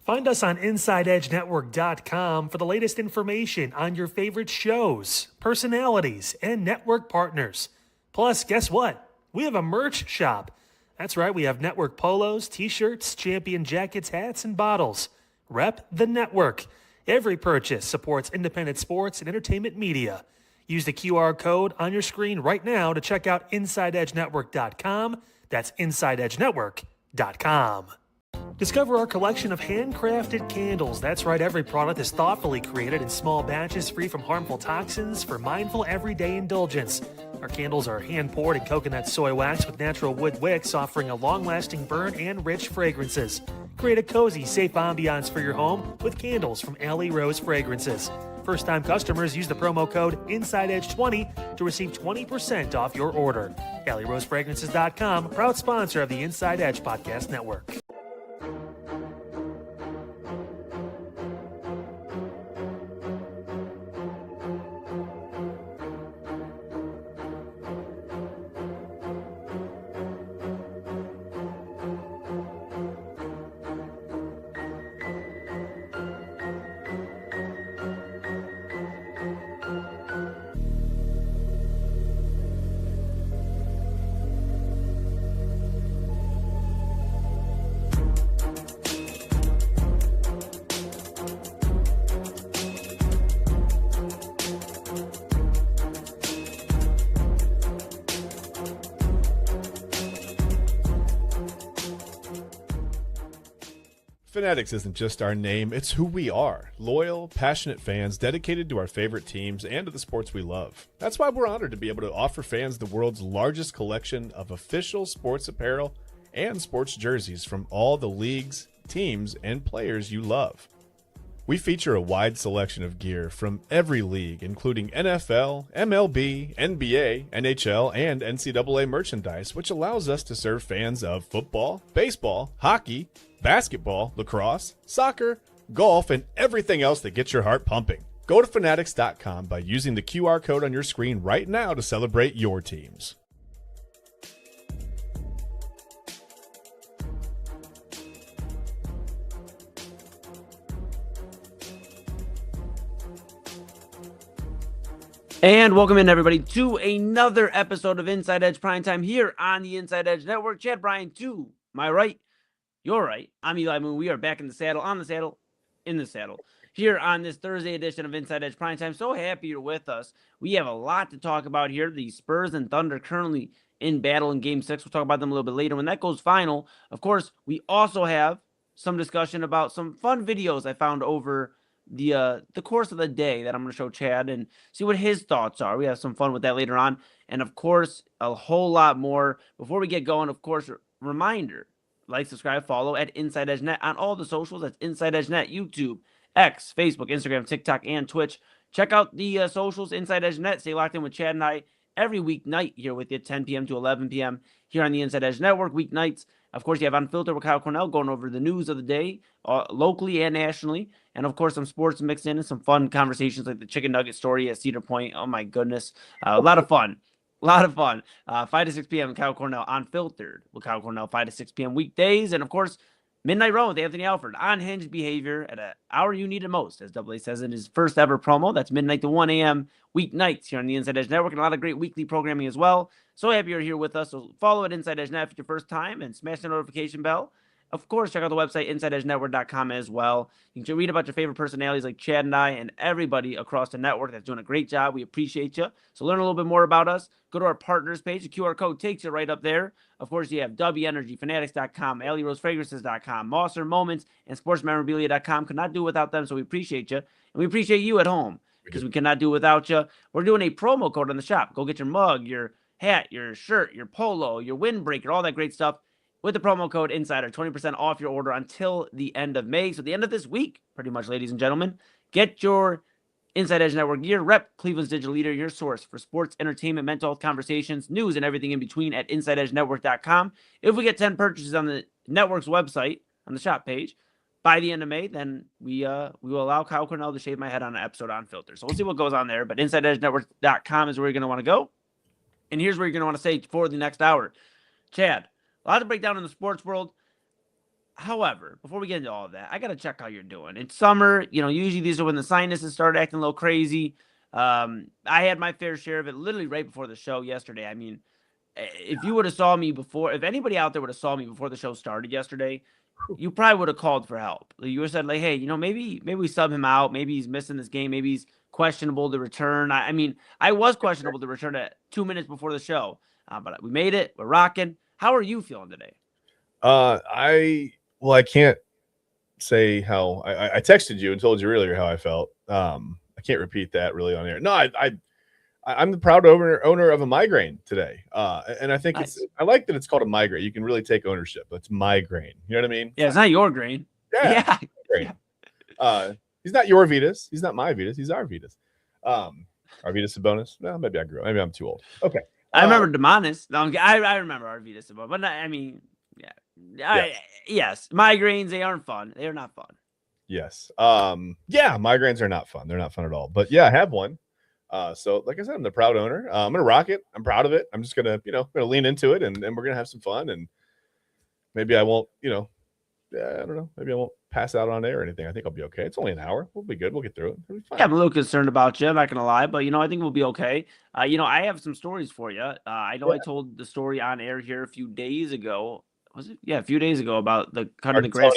Find us on InsideEdgeNetwork.com for the latest information on your favorite shows, personalities, and network partners. Plus, guess what? We have a merch shop. That's right, we have network polos, t-shirts, champion jackets, hats, and bottles. Rep the network. Every purchase supports independent sports and entertainment media. Use the QR code on your screen right now to check out InsideEdgeNetwork.com. That's InsideEdgeNetwork.com. Discover our collection of handcrafted candles. That's right, every product is thoughtfully created in small batches free from harmful toxins for mindful everyday indulgence. Our candles are hand-poured in coconut soy wax with natural wood wicks, offering a long-lasting burn and rich fragrances. Create a cozy, safe ambiance for your home with candles from Alley Rose Fragrances. First-time customers use the promo code InsideEdge20 to receive 20% off your order. AlleyRoseFragrances.com, proud sponsor of the Inside Edge Podcast Network. Fanatics isn't just our name, it's who we are. Loyal, passionate fans dedicated to our favorite teams and to the sports we love. That's why we're honored to be able to offer fans the world's largest collection of official sports apparel and sports jerseys from all the leagues, teams, and players you love. We feature a wide selection of gear from every league, including NFL, MLB, NBA, NHL, and NCAA merchandise, which allows us to serve fans of football, baseball, hockey, basketball, lacrosse, soccer, golf, and everything else that gets your heart pumping. Go to Fanatics.com by using the QR code on your screen right now to celebrate your teams. And welcome in, everybody, to another episode of Inside Edge Primetime here on the Inside Edge Network. Chad, Bryan, to my right, your right. I'm Eli Moon. We are back in the saddle, on the saddle, in the saddle, here on this Thursday edition of Inside Edge Primetime. So happy you're with us. We have a lot to talk about here. The Spurs and Thunder currently in battle in Game 6. We'll talk about them a little bit later. When that goes final, of course, we also have some discussion about some fun videos I found over the course of the day that I'm going to show Chad and see what his thoughts are. We have some fun with that later on. And of course, a whole lot more. Before we get going, of course, reminder, like, subscribe, follow at Inside Edge Net on all the socials. That's Inside Edge Net, YouTube, X, Facebook, Instagram, TikTok, and Twitch. Check out the socials, Inside Edge Net. Stay locked in with Chad and I every weeknight here with you, 10 p.m. to 11 p.m. here on the Inside Edge Network, weeknights. Of course, you have Unfiltered with Kyle Cornell going over the news of the day, locally and nationally. And, of course, some sports mixed in and some fun conversations like the chicken nugget story at Cedar Point. Oh, my goodness. A lot of fun. A lot of fun. 5 to 6 p.m. Kyle Cornell Unfiltered with Kyle Cornell, 5 to 6 p.m. weekdays. And, of course, Midnight Run with Anthony Alford. Unhinged behavior at an hour you need it most, as AA says in his first ever promo. That's midnight to 1 a.m. weeknights here on the Inside Edge Network. And a lot of great weekly programming as well. So happy you're here with us. So follow at Inside Edge Net if it's your first time and smash the notification bell. Of course, check out the website, InsideEdgeNetwork.com as well. You can read about your favorite personalities like Chad and I and everybody across the network that's doing a great job. We appreciate you. So learn a little bit more about us. Go to our partners page. The QR code takes you right up there. Of course, you have W Energy, Fanatics.com, AlleyRoseFragrances.com, Mosser Moments, and SportsMemorabilia.com. Could not do without them, so we appreciate you. And we appreciate you at home because we cannot do without you. We're doing a promo code on the shop. Go get your mug, your hat, your shirt, your polo, your windbreaker, all that great stuff with the promo code INSIDER, 20% off your order until the end of May. So the end of this week, pretty much, ladies and gentlemen, get your Inside Edge Network gear. Rep Cleveland's digital leader, your source for sports, entertainment, mental health conversations, news, and everything in between at InsideEdgeNetwork.com. If we get 10 purchases on the network's website, on the shop page, by the end of May, then we will allow Kyle Cornell to shave my head on an episode on Filter. So we'll see what goes on there. But InsideEdgeNetwork.com is where you're going to want to go. And here's where you're going to want to say for the next hour. Chad, a lot to break down in the sports world. However, before we get into all of that, I got to check how you're doing. It's summer, usually these are when the sinuses start acting a little crazy. I had my fair share of it literally right before the show yesterday. I mean, if you would have saw me before, if anybody out there would have saw me before the show started yesterday, you probably would have called for help. You would have said, like, hey, maybe we sub him out. Maybe he's missing this game. Maybe he's questionable to return. I mean, I was questionable to return at 2 minutes before the show, but we made it. We're rocking. How are you feeling today? I can't say how I texted you and told you earlier how I felt. I can't repeat that really on air. No, I'm the proud owner of a migraine today. And I think Nice. I like that it's called a migraine. You can really take ownership. It's migraine. You know what I mean? Yeah, it's not your grain. Yeah. Yeah. He's not your Vetus. He's not my Vetus. He's our Vetus. Our Vetus Sabonis. No, maybe I grew up. Maybe I'm too old. Okay. I remember Demonis. No, I remember Arvidas, but not, I mean, yeah. Yes, migraines, they aren't fun. They are not fun. Yes. Yeah, migraines are not fun. They're not fun at all. But yeah, I have one. So like I said, I'm the proud owner. I'm gonna rock it. I'm proud of it. I'm just gonna lean into it and we're gonna have some fun. And maybe I won't, I don't know. Maybe I won't pass out on air or anything. I think I'll be okay. It's only an hour. We'll be good. We'll get through it. It'll be fine. Yeah, I'm a little concerned about you. I'm not gonna lie, but I think we'll be okay. I have some stories for you. I know I told the story on air here a few days ago. Was it? Yeah, a few days ago about the cutting the grass.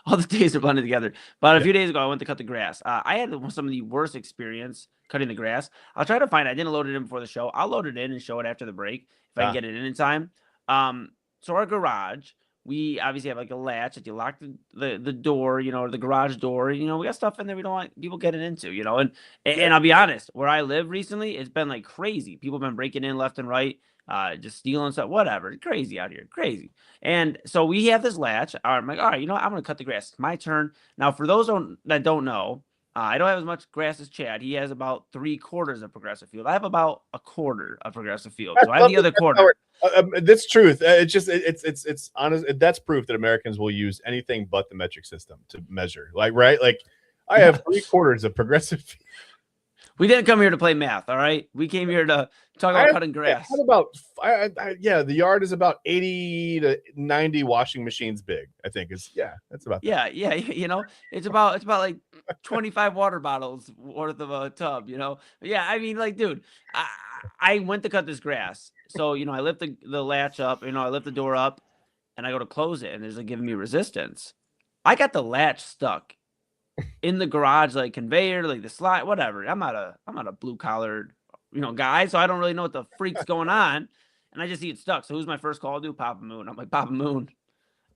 All the days are blended together. But a few days ago, I went to cut the grass. I had some of the worst experience cutting the grass. I'll try to find it. I didn't load it in before the show. I'll load it in and show it after the break if I can get it in time. So our garage, we obviously have like a latch that you lock the door, the garage door. We got stuff in there we don't want people getting into, and I'll be honest, where I live recently, it's been like crazy. People have been breaking in left and right, just stealing stuff, whatever. Crazy out here, crazy. And so we have this latch. I'm like, all right, I'm gonna cut the grass. It's my turn. Now, for those that don't know, I don't have as much grass as Chad. He has about 3/4 of progressive field. I have about a quarter of progressive field. So I have the other quarter. That's truth. It's just it's honest. That's proof that Americans will use anything but the metric system to measure. Like I have 3/4 of progressive field. We didn't come here to play math, all right? We came here to talk about cutting grass. How about the yard is about 80 to 90 washing machines big, I think. That's about that. Yeah, it's about like 25 water bottles worth of a tub, Yeah, I mean, like, dude, I went to cut this grass. So, I lift the latch up, I lift the door up and I go to close it and there's like giving me resistance. I got the latch stuck in the garage, like conveyor, like the slide, whatever. I'm not a blue collared, guy, so I don't really know what the freak's going on. And I just see it stuck. So who's my first call to? Papa Moon. I'm like, Papa Moon,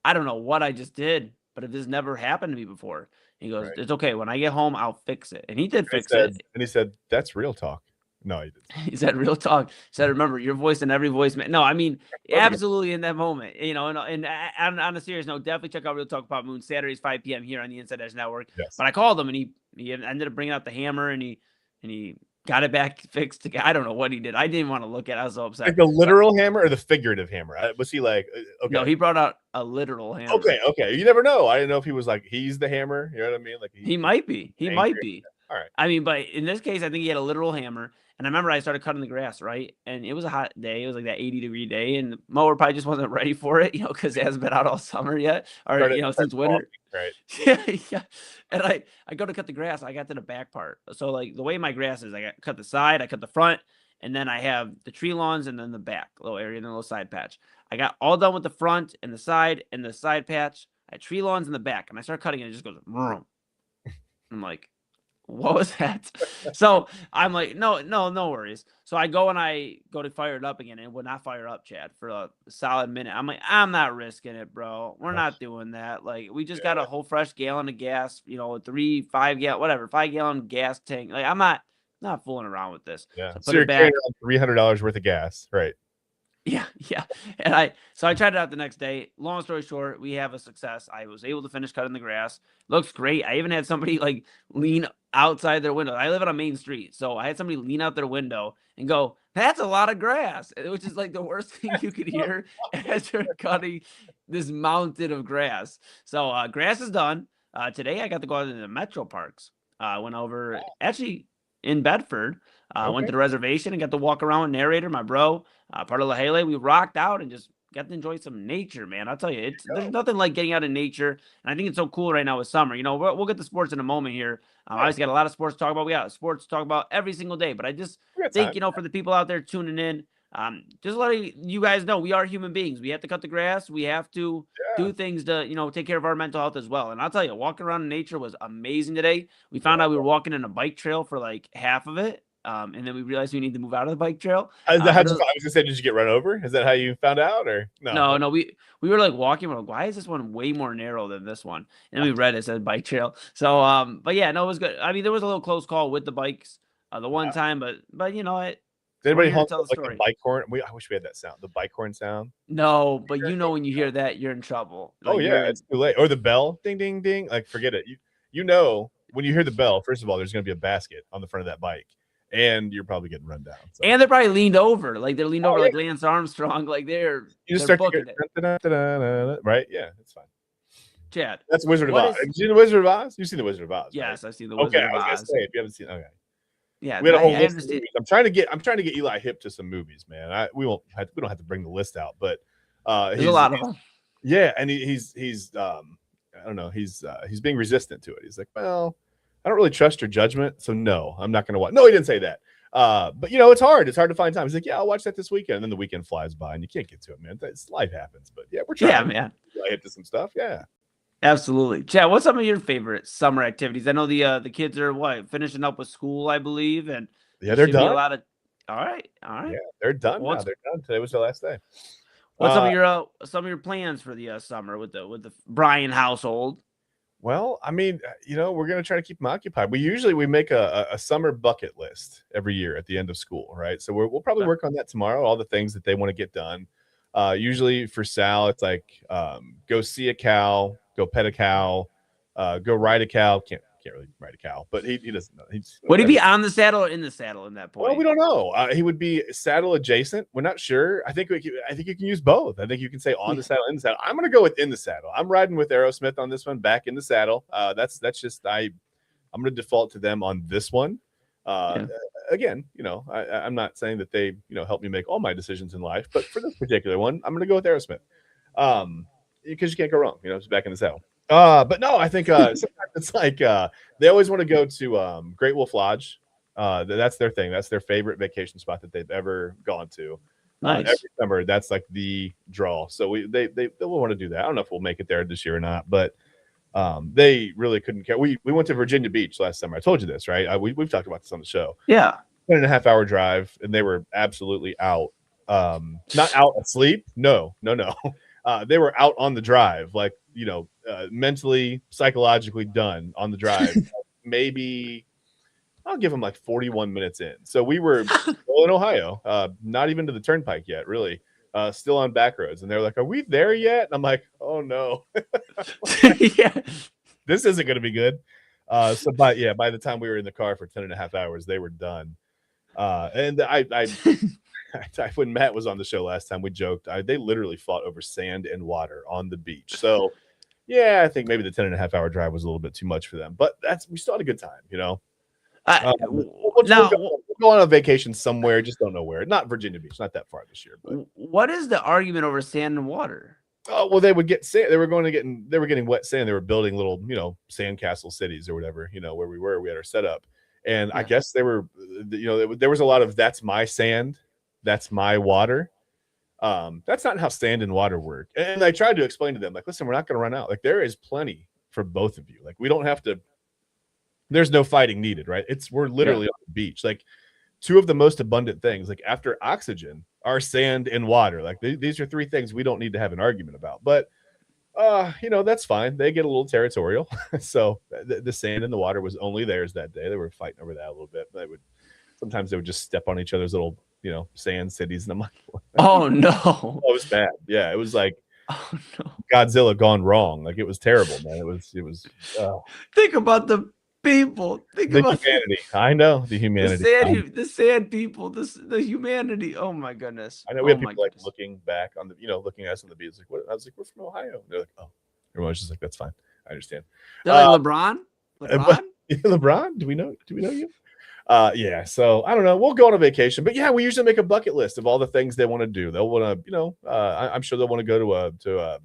I don't know what I just did, but if this never happened to me before, he goes, It's okay. When I get home, I'll fix it. And he did fix it. And he said, that's real talk. No, he didn't. He said real talk. He said, remember your voice in every voice. No, I mean, absolutely in that moment, and on a serious note, definitely check out Real Talk Pop Moon Saturdays, 5 p.m. here on the Inside Edge Network. Yes. But I called him and he ended up bringing out the hammer and he got it back fixed. I don't know what he did. I didn't want to look at it. I was so upset. Like the literal hammer or the figurative hammer? Was he like, okay. No, he brought out a literal hammer. Okay. You never know. I didn't know if he was like, he's the hammer. You know what I mean? Like he might be. He might be. All right. I mean, but in this case, I think he had a literal hammer. And I remember I started cutting the grass, right? And it was a hot day. It was like that 80-degree day. And the mower probably just wasn't ready for it, because it hasn't been out all summer yet. Or, since winter. Right. Yeah. And I go to cut the grass. I got to the back part. So, like, the way my grass is, I cut the side, I cut the front, and then I have the tree lawns and then the back little area and then a little side patch. I got all done with the front and the side patch. I had tree lawns in the back. And I start cutting and it just goes, vroom. I'm like, what was that? So I'm like, no worries. So I go to fire it up again and it would not fire up, Chad, for a solid minute. I'm like, I'm not risking it, bro. We're not doing that. Like, we just got a whole fresh gallon of gas, 5 gallon gas tank. Like, I'm not fooling around with this. Yeah. So you're carrying $300 worth of gas, right? Yeah. And I tried it out the next day. Long story short, we have a success. I was able to finish cutting the grass. Looks great. I even had somebody like lean outside their window. I live on a main street. So I had somebody lean out their window and go, that's a lot of grass, which is like the worst thing you could hear as you're cutting this mountain of grass. So grass is done. Today I got to go out into the metro parks. Went over actually in Bedford. Went to the reservation and got to walk around with narrator, my bro, part of La Hele. We rocked out and just got to enjoy some nature, man. I'll tell you, there's nothing like getting out in nature, and I think it's so cool right now with summer. We'll get to sports in a moment here. Obviously, got a lot of sports to talk about. We got sports to talk about every single day, but I just think, for the people out there tuning in, just letting you guys know we are human beings. We have to cut the grass. We have to do things to, take care of our mental health as well. And I'll tell you, walking around in nature was amazing today. We found out we were walking in a bike trail for like half of it. And then we realized we need to move out of the bike trail. I was gonna say, did you get run over? Is that how you found out, or no? No, we were like walking. We're like, why is this one way more narrow than this one? And we read it said bike trail. So, but yeah, no, it was good. I mean, there was a little close call with the bikes the one time, but it. Did anybody honk like the bike horn? I wish we had that sound, the bike horn sound. No, but when you hear that, you're in trouble. Like, it's too late. Or the bell, ding, ding, ding. Like, forget it. When you hear the bell, first of all, there's going to be a basket on the front of that bike, and you're probably getting run down. So. And they're probably leaned over, like they're leaned over like Lance Armstrong, like they're booking it. Right? Yeah, it's fine. Chad, that's Wizard of Oz. Have you seen the Wizard of Oz? You've seen the Wizard of Oz? Yes, right? I've seen the Wizard of Oz. Okay, I was gonna say if you haven't seen, okay. Yeah, we had a whole list of movies. I'm trying to get Eli hip to some movies, man. We don't have to bring the list out, but there's a lot of them. Yeah, and he's I don't know, he's being resistant to it. He's like, well, I don't really trust your judgment, so no, I'm not going to watch. No, he didn't say that. But it's hard. It's hard to find time. He's like, yeah, I'll watch that this weekend, and then the weekend flies by, and you can't get to it, man. Life happens, but yeah, we're trying. Yeah, man. I hit to some stuff. Yeah. Absolutely. Chad, what's some of your favorite summer activities? I know the kids are finishing up with school, I believe, and they're done. All right. Yeah, they're done now. They're done. Today was their last day. What's some of your plans for the summer with the Bryan household? Well, I mean, we're going to try to keep them occupied. We make a summer bucket list every year at the end of school, right? So we'll probably work on that tomorrow, all the things that they want to get done. Usually for Sal, it's like go see a cow, go pet a cow, go ride a cow. Can't really ride a cow, but he doesn't know. Would he be on the saddle or in the saddle in that point? Well, we don't know. He would be saddle adjacent. We're not sure. I think you can use both. I think you can say on the saddle, in the saddle. I'm going to go with in the saddle. I'm riding with Aerosmith on this one, back in the saddle. That's just I'm going to default to them on this one. Again, I'm not saying that they help me make all my decisions in life, but for this particular one, I'm going to go with Aerosmith. Because you can't go wrong. It's back in the saddle. But no, I think sometimes it's like they always want to go to Great Wolf Lodge. That's their thing. That's their favorite vacation spot that they've ever gone to. Nice. Every summer, that's like the draw. So they will want to do that. I don't know if we'll make it there this year or not, but they really couldn't care. We went to Virginia Beach last summer. I told you this, right? We've talked about this on the show. Yeah. 1.5-hour drive, and they were absolutely out. Not out asleep. No. They were out on the drive, like mentally, psychologically done on the drive. Maybe I'll give them like 41 minutes in. So we were in Ohio, not even to the turnpike yet, really. Still on back roads, and they're like, "Are we there yet?" And I'm like, "Oh no, yeah, this isn't going to be good." So by the time we were in the car for 10.5 hours, they were done. And I when Matt was on the show last time, we joked they literally fought over sand and water on the beach. So yeah, I think maybe the 10.5-hour drive was a little bit too much for them, but we still had a good time, We'll go on a vacation somewhere, just don't know where. Not Virginia Beach, not that far this year. But what is the argument over sand and water? Oh, well, they would get sand. They were getting wet sand. They were building little, sandcastle cities or whatever, where we were. We had our setup, and I guess they were, there was a lot of that's my sand, that's my water. That's not how sand and water work. And I tried to explain to them, like, listen, we're not going to run out. Like, there is plenty for both of you. Like, we don't have to. There's no fighting needed, right? We're literally on the beach. Like, two of the most abundant things, like after oxygen, are sand and water. Like these are three things we don't need to have an argument about. But that's fine. They get a little territorial. So the sand and the water was only theirs that day. They were fighting over that a little bit. Sometimes they would just step on each other's little, sand cities. And I'm like, oh no. Oh, it was bad. Yeah, it was like Godzilla gone wrong. Like, it was terrible, man. It was think about the people. Think about humanity. I know the humanity. The sand people. The humanity. Oh my goodness. I know we have people like looking back on the, looking at us on the beach. Like, what? I was like, we're from Ohio. They're like, oh. Everyone's just like, that's fine. I understand. They're like LeBron. LeBron? Do we know you? Yeah, so I don't know. We'll go on a vacation, but yeah, we usually make a bucket list of all the things they want to do. They'll want to, I'm sure they'll want to go to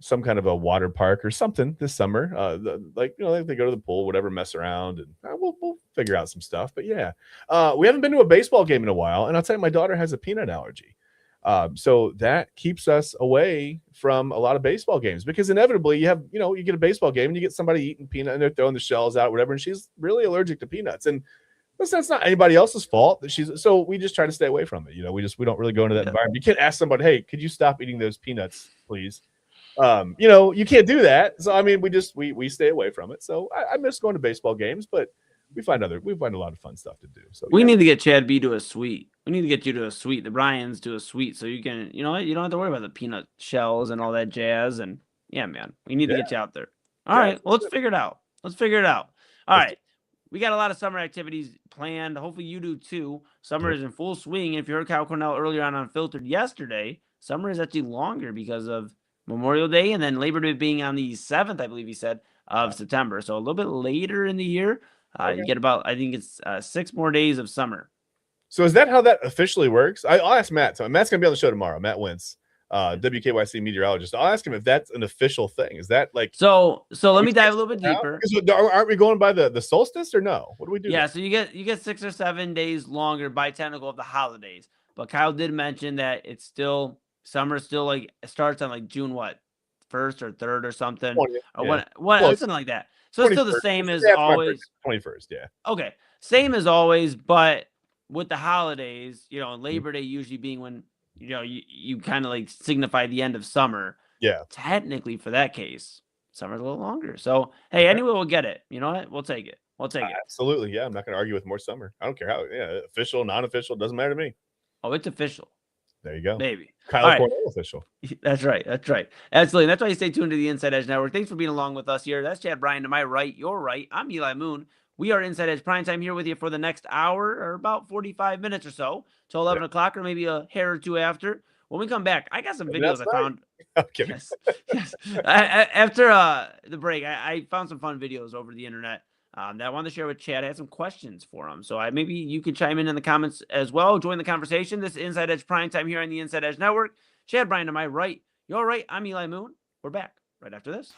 some kind of a water park or something this summer. They go to the pool, whatever, mess around, and we'll figure out some stuff. But yeah, we haven't been to a baseball game in a while, and I'll tell you, my daughter has a peanut allergy. So that keeps us away from a lot of baseball games because inevitably you get a baseball game and you get somebody eating peanut and they're throwing the shells out, whatever, and she's really allergic to peanuts. And that's not anybody else's fault so we just try to stay away from it. We don't really go into that environment. You can't ask somebody, hey, could you stop eating those peanuts, please? You can't do that. So I mean, we stay away from it. So I miss going to baseball games, but we find a lot of fun stuff to do. So we need to get Chad B to a suite. We need to get you to a suite. The Bryans to a suite, so you can, you don't have to worry about the peanut shells and all that jazz. And yeah, man, we need to get you out there. All right, well, let's figure it out. All right, we got a lot of summer activities planned. Hopefully, you do too. Summer is in full swing. If you heard Kyle Cornell earlier on Unfiltered yesterday, summer is actually longer because of Memorial Day and then Labor Day being on the 7th, I believe he said, of September. So a little bit later in the year. You get about, I think it's 6 more days of summer. So is that how that officially works? I'll ask Matt. So Matt's going to be on the show tomorrow. Matt Wentz, WKYC meteorologist. I'll ask him if that's an official thing. Is that like... So let me dive a little bit deeper. Aren't we going by the solstice or no? What do we do? Yeah, so you get 6 or 7 days longer by technical of the holidays. But Kyle did mention that it's still... Summer still like starts on like June 1st or 3rd or something, 20th, or something like that. So it's still the same as always. 21st, yeah. Okay, same as always, but with the holidays, Labor Day usually being when you kind of like signify the end of summer. Yeah. Technically, for that case, summer's a little longer. So hey, anyway, we'll get it. You know what? We'll take it. Absolutely, yeah. I'm not going to argue with more summer. I don't care how. Yeah, official, non-official, doesn't matter to me. Oh, it's official. There you go. Maybe. Kyle Cornell official. That's right. Absolutely. That's why you stay tuned to the Inside Edge Network. Thanks for being along with us here. That's Chad Bryan to my right, your right. I'm Eli Moon. We are Inside Edge Primetime here with you for the next hour or about 45 minutes or so till 11 o'clock or maybe a hair or two after. When we come back, I got some videos I found. Okay. Yes. After the break, I found some fun videos over the internet that I wanted to share with Chad. I had some questions for him. So maybe you can chime in the comments as well. Join the conversation. This is Inside Edge Primetime here on the Inside Edge Network. Chad Bryan to my right. You're right. I'm Eli Moon. We're back right after this.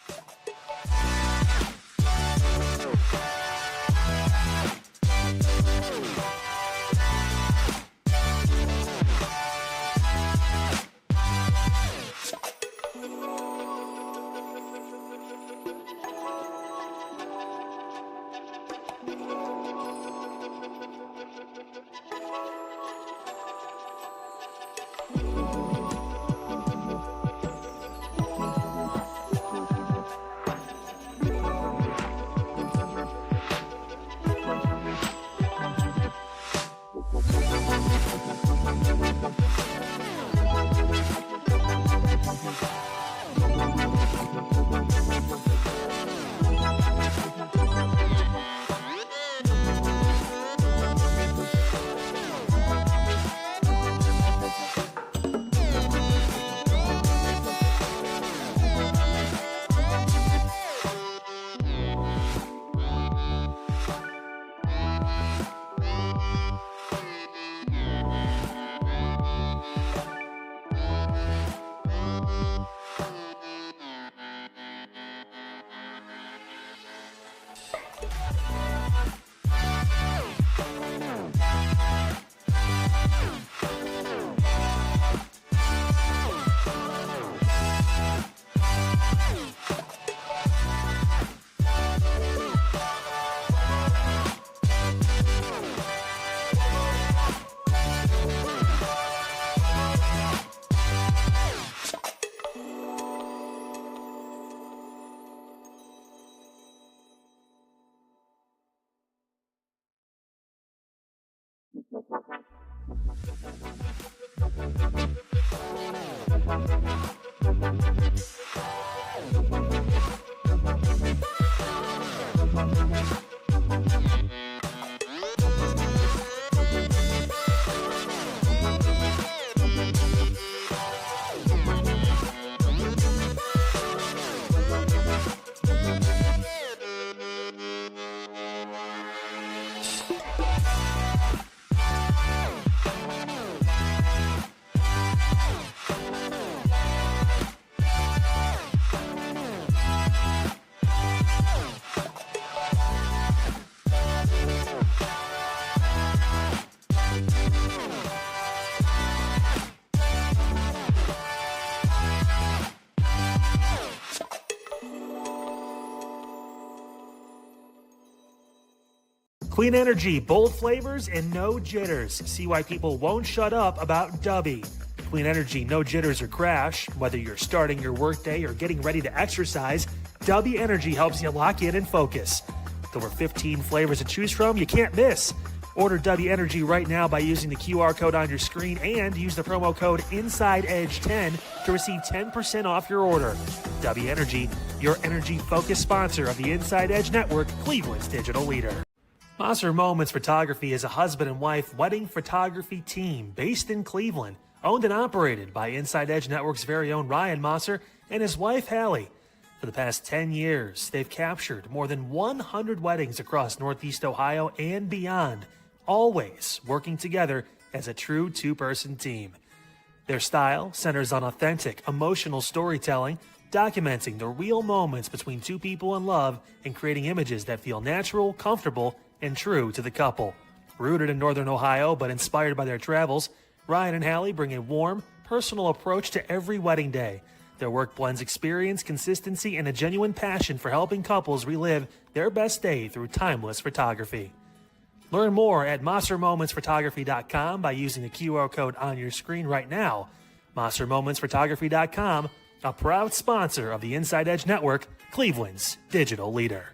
Clean energy, bold flavors, and no jitters. See why people won't shut up about Dubby. Clean energy, no jitters or crash. Whether you're starting your workday or getting ready to exercise, Dubby Energy helps you lock in and focus. With over 15 flavors to choose from, you can't miss. Order Dubby Energy right now by using the QR code on your screen and use the promo code InsideEdge10 to receive 10% off your order. Dubby Energy, your energy-focused sponsor of the Inside Edge Network, Cleveland's digital leader. Maser Moments Photography is a husband and wife wedding photography team based in Cleveland, owned and operated by Inside Edge Network's very own Ryan Maser and his wife, Hallie. For the past 10 years, they've captured more than 100 weddings across Northeast Ohio and beyond, always working together as a true two-person team. Their style centers on authentic, emotional storytelling, documenting the real moments between two people in love and creating images that feel natural, comfortable, and true to the couple. Rooted in Northern Ohio but inspired by their travels, Ryan and Hallie bring a warm, personal approach to every wedding day. Their work blends experience, consistency, and a genuine passion for helping couples relive their best day through timeless photography. Learn more at MaserMomentsPhotography.com by using the QR code on your screen right now. MaserMomentsPhotography.com, a proud sponsor of the Inside Edge Network, Cleveland's digital leader.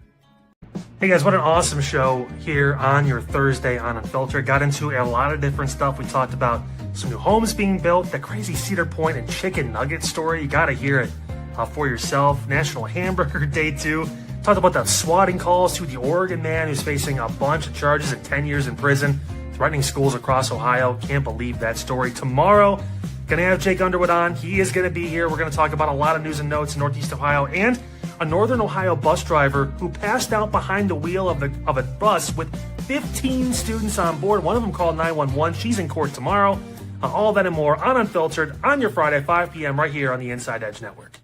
Hey guys, what an awesome show here on your Thursday on Unfiltered. Got into a lot of different stuff. We talked about some new homes being built, the crazy Cedar Point and chicken nugget story. You got to hear it for yourself. National Hamburger Day 2. Talked about the swatting calls to the Oregon man who's facing a bunch of charges and 10 years in prison, threatening schools across Ohio. Can't believe that story. Tomorrow, going to have Jake Underwood on. He is going to be here. We're going to talk about a lot of news and notes in Northeast Ohio and a Northern Ohio bus driver who passed out behind the wheel of a bus with 15 students on board. One of them called 911. She's in court tomorrow. All that and more on Unfiltered on your Friday, 5 p.m. right here on the Inside Edge Network.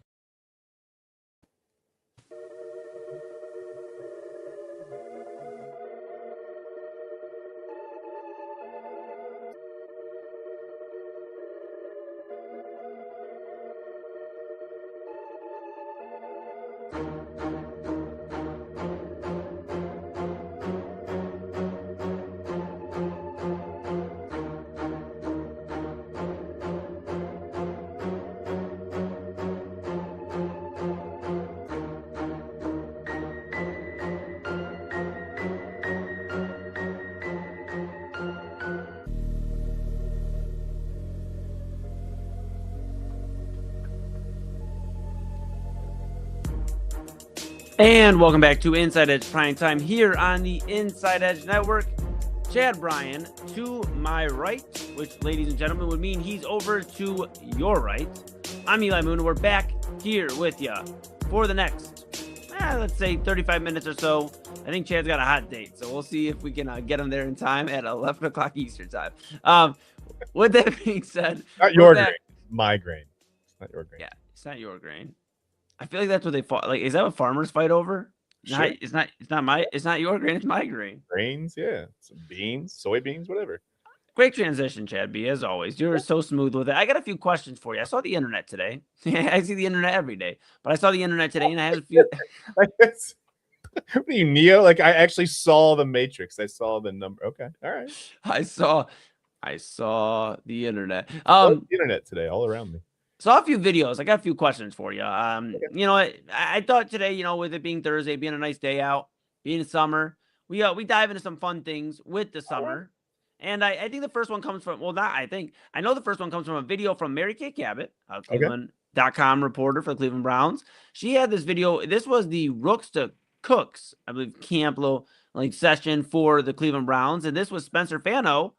And welcome back to Inside Edge Primetime here on the Inside Edge Network. Chad Bryan to my right, which, ladies and gentlemen, would mean he's over to your right. I'm Eli Moon, and we're back here with you for the next, let's say 35 minutes or so. I think Chad's got a hot date, so we'll see if we can get him there in time at 11 o'clock Eastern time. With that being said, not your grain, my grain. It's not your grain. Yeah, it's not your grain. I feel like that's what they fought. Like, is that what farmers fight over? Sure. It's not your grain, it's my grain. Grains, yeah. Some beans, soybeans, whatever. Great transition, Chad B, as always. You're so smooth with it. I got a few questions for you. I saw the internet today. I see the internet every day, but I saw the internet today and I had a few. What are you, Neo? Like, I actually saw the Matrix. I saw the number. Okay. All right. I saw the internet. The internet today, all around me. Saw a few videos. I got a few questions for you. You know, I thought today, you know, with it being Thursday, being a nice day out, being summer, we dive into some fun things with the summer. And I think the first one comes from, I know the first one comes from a video from Mary Kay Cabot, Cleveland.com reporter for the Cleveland Browns. She had this video. This was the Rooks to Cooks, I believe, camp session for the Cleveland Browns. And this was Spencer Fano,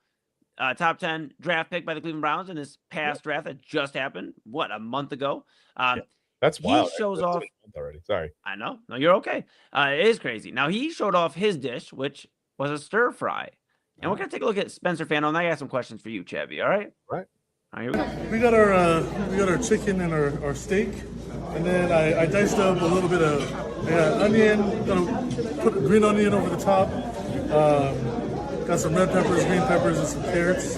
top 10 draft pick by the Cleveland Browns in this past draft that just happened, a month ago. That's wild. He shows off already. Sorry. I know. No, you're okay. It is crazy. Now, he showed off his dish, which was a stir fry. And we're going to take a look at Spencer Fano, and I got some questions for you, Chabby. All right? Right. All right, here we go. We got our chicken and our steak, and then I diced up a little bit of onion. Gonna put green onion over the top. Got some red peppers, green peppers, and some carrots.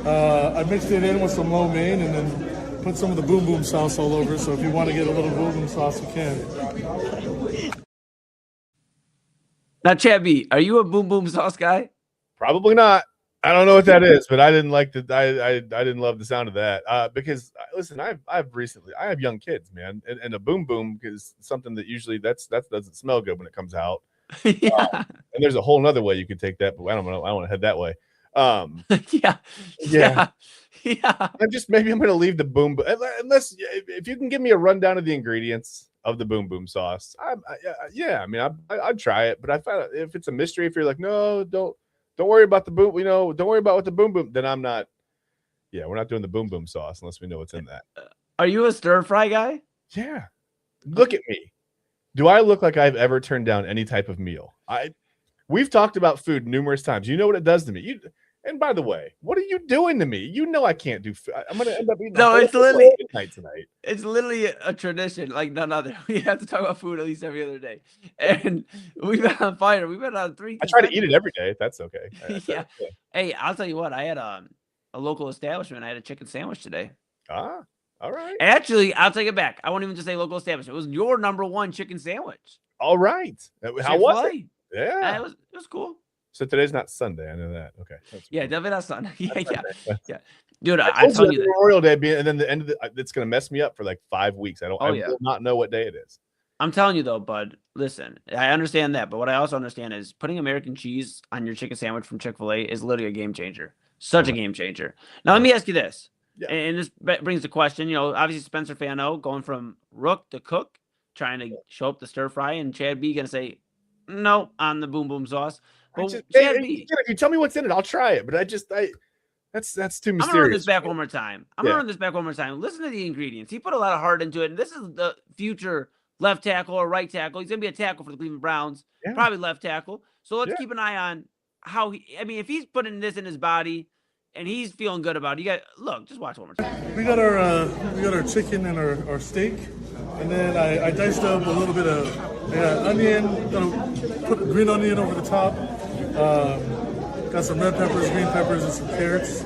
I mixed it in with some lo mein, and then put some of the boom boom sauce all over. So if you want to get a little boom boom sauce, you can. Now, Chad B, are you a boom boom sauce guy? Probably not. I don't know what that is, but I didn't like the I didn't love the sound of that. Because listen, I have young kids, man, and a boom boom is something that usually that doesn't smell good when it comes out. Yeah. And there's a whole nother way you could take that, but I don't know. I don't want to head that way. Yeah. Yeah. Yeah. Maybe I'm going to leave the boom unless if you can give me a rundown of the ingredients of the boom boom sauce. Yeah, I mean, I'd try it, but I find if it's a mystery, if you're like, no, don't worry about the boom, don't worry about what the boom boom, then I'm not. Yeah, we're not doing the boom boom sauce unless we know what's in that. Are you a stir fry guy? Yeah. Look at me. Do I look like I've ever turned down any type of meal? We've talked about food numerous times. You know what it does to me. And by the way, what are you doing to me? You know I can't do food. I'm going to end up eating it's literally tonight. It's literally a tradition like none other. We have to talk about food at least every other day. And we've been on fire. We've been on 3. I try to eat it every day. If that's okay. Yeah. Hey, I'll tell you what. I had a local establishment. I had a chicken sandwich today. Ah, all right. Actually, I'll take it back. I won't even just say local establishment. It was your #1 chicken sandwich. All right. How was it? Yeah. It was cool. So today's not Sunday. I know that. Okay. Yeah, definitely not Sunday. Yeah. Dude, I I tell you that. Memorial Day being, and then the end of it's going to mess me up for like 5 weeks. I will not know what day it is. I'm telling you though, bud, listen, I understand that, but what I also understand is putting American cheese on your chicken sandwich from Chick-fil-A is literally a game changer. Such a game changer. Now, let me ask you this. Yeah. And this brings the question, obviously Spencer Fano going from rook to cook, trying to show up the stir fry, and Chad B going to say, no, on the boom boom sauce. But Chad B, if you tell me what's in it, I'll try it. But that's too mysterious. I'm gonna run this back one more time. Listen to the ingredients. He put a lot of heart into it, and this is the future left tackle or right tackle. He's gonna be a tackle for the Cleveland Browns, probably left tackle. So let's keep an eye on how if he's putting this in his body and he's feeling good about it. Just watch one more time. We got our chicken and our steak, and then I diced up a little bit of onion. Gonna put green onion over the top. Got some red peppers, green peppers, and some carrots.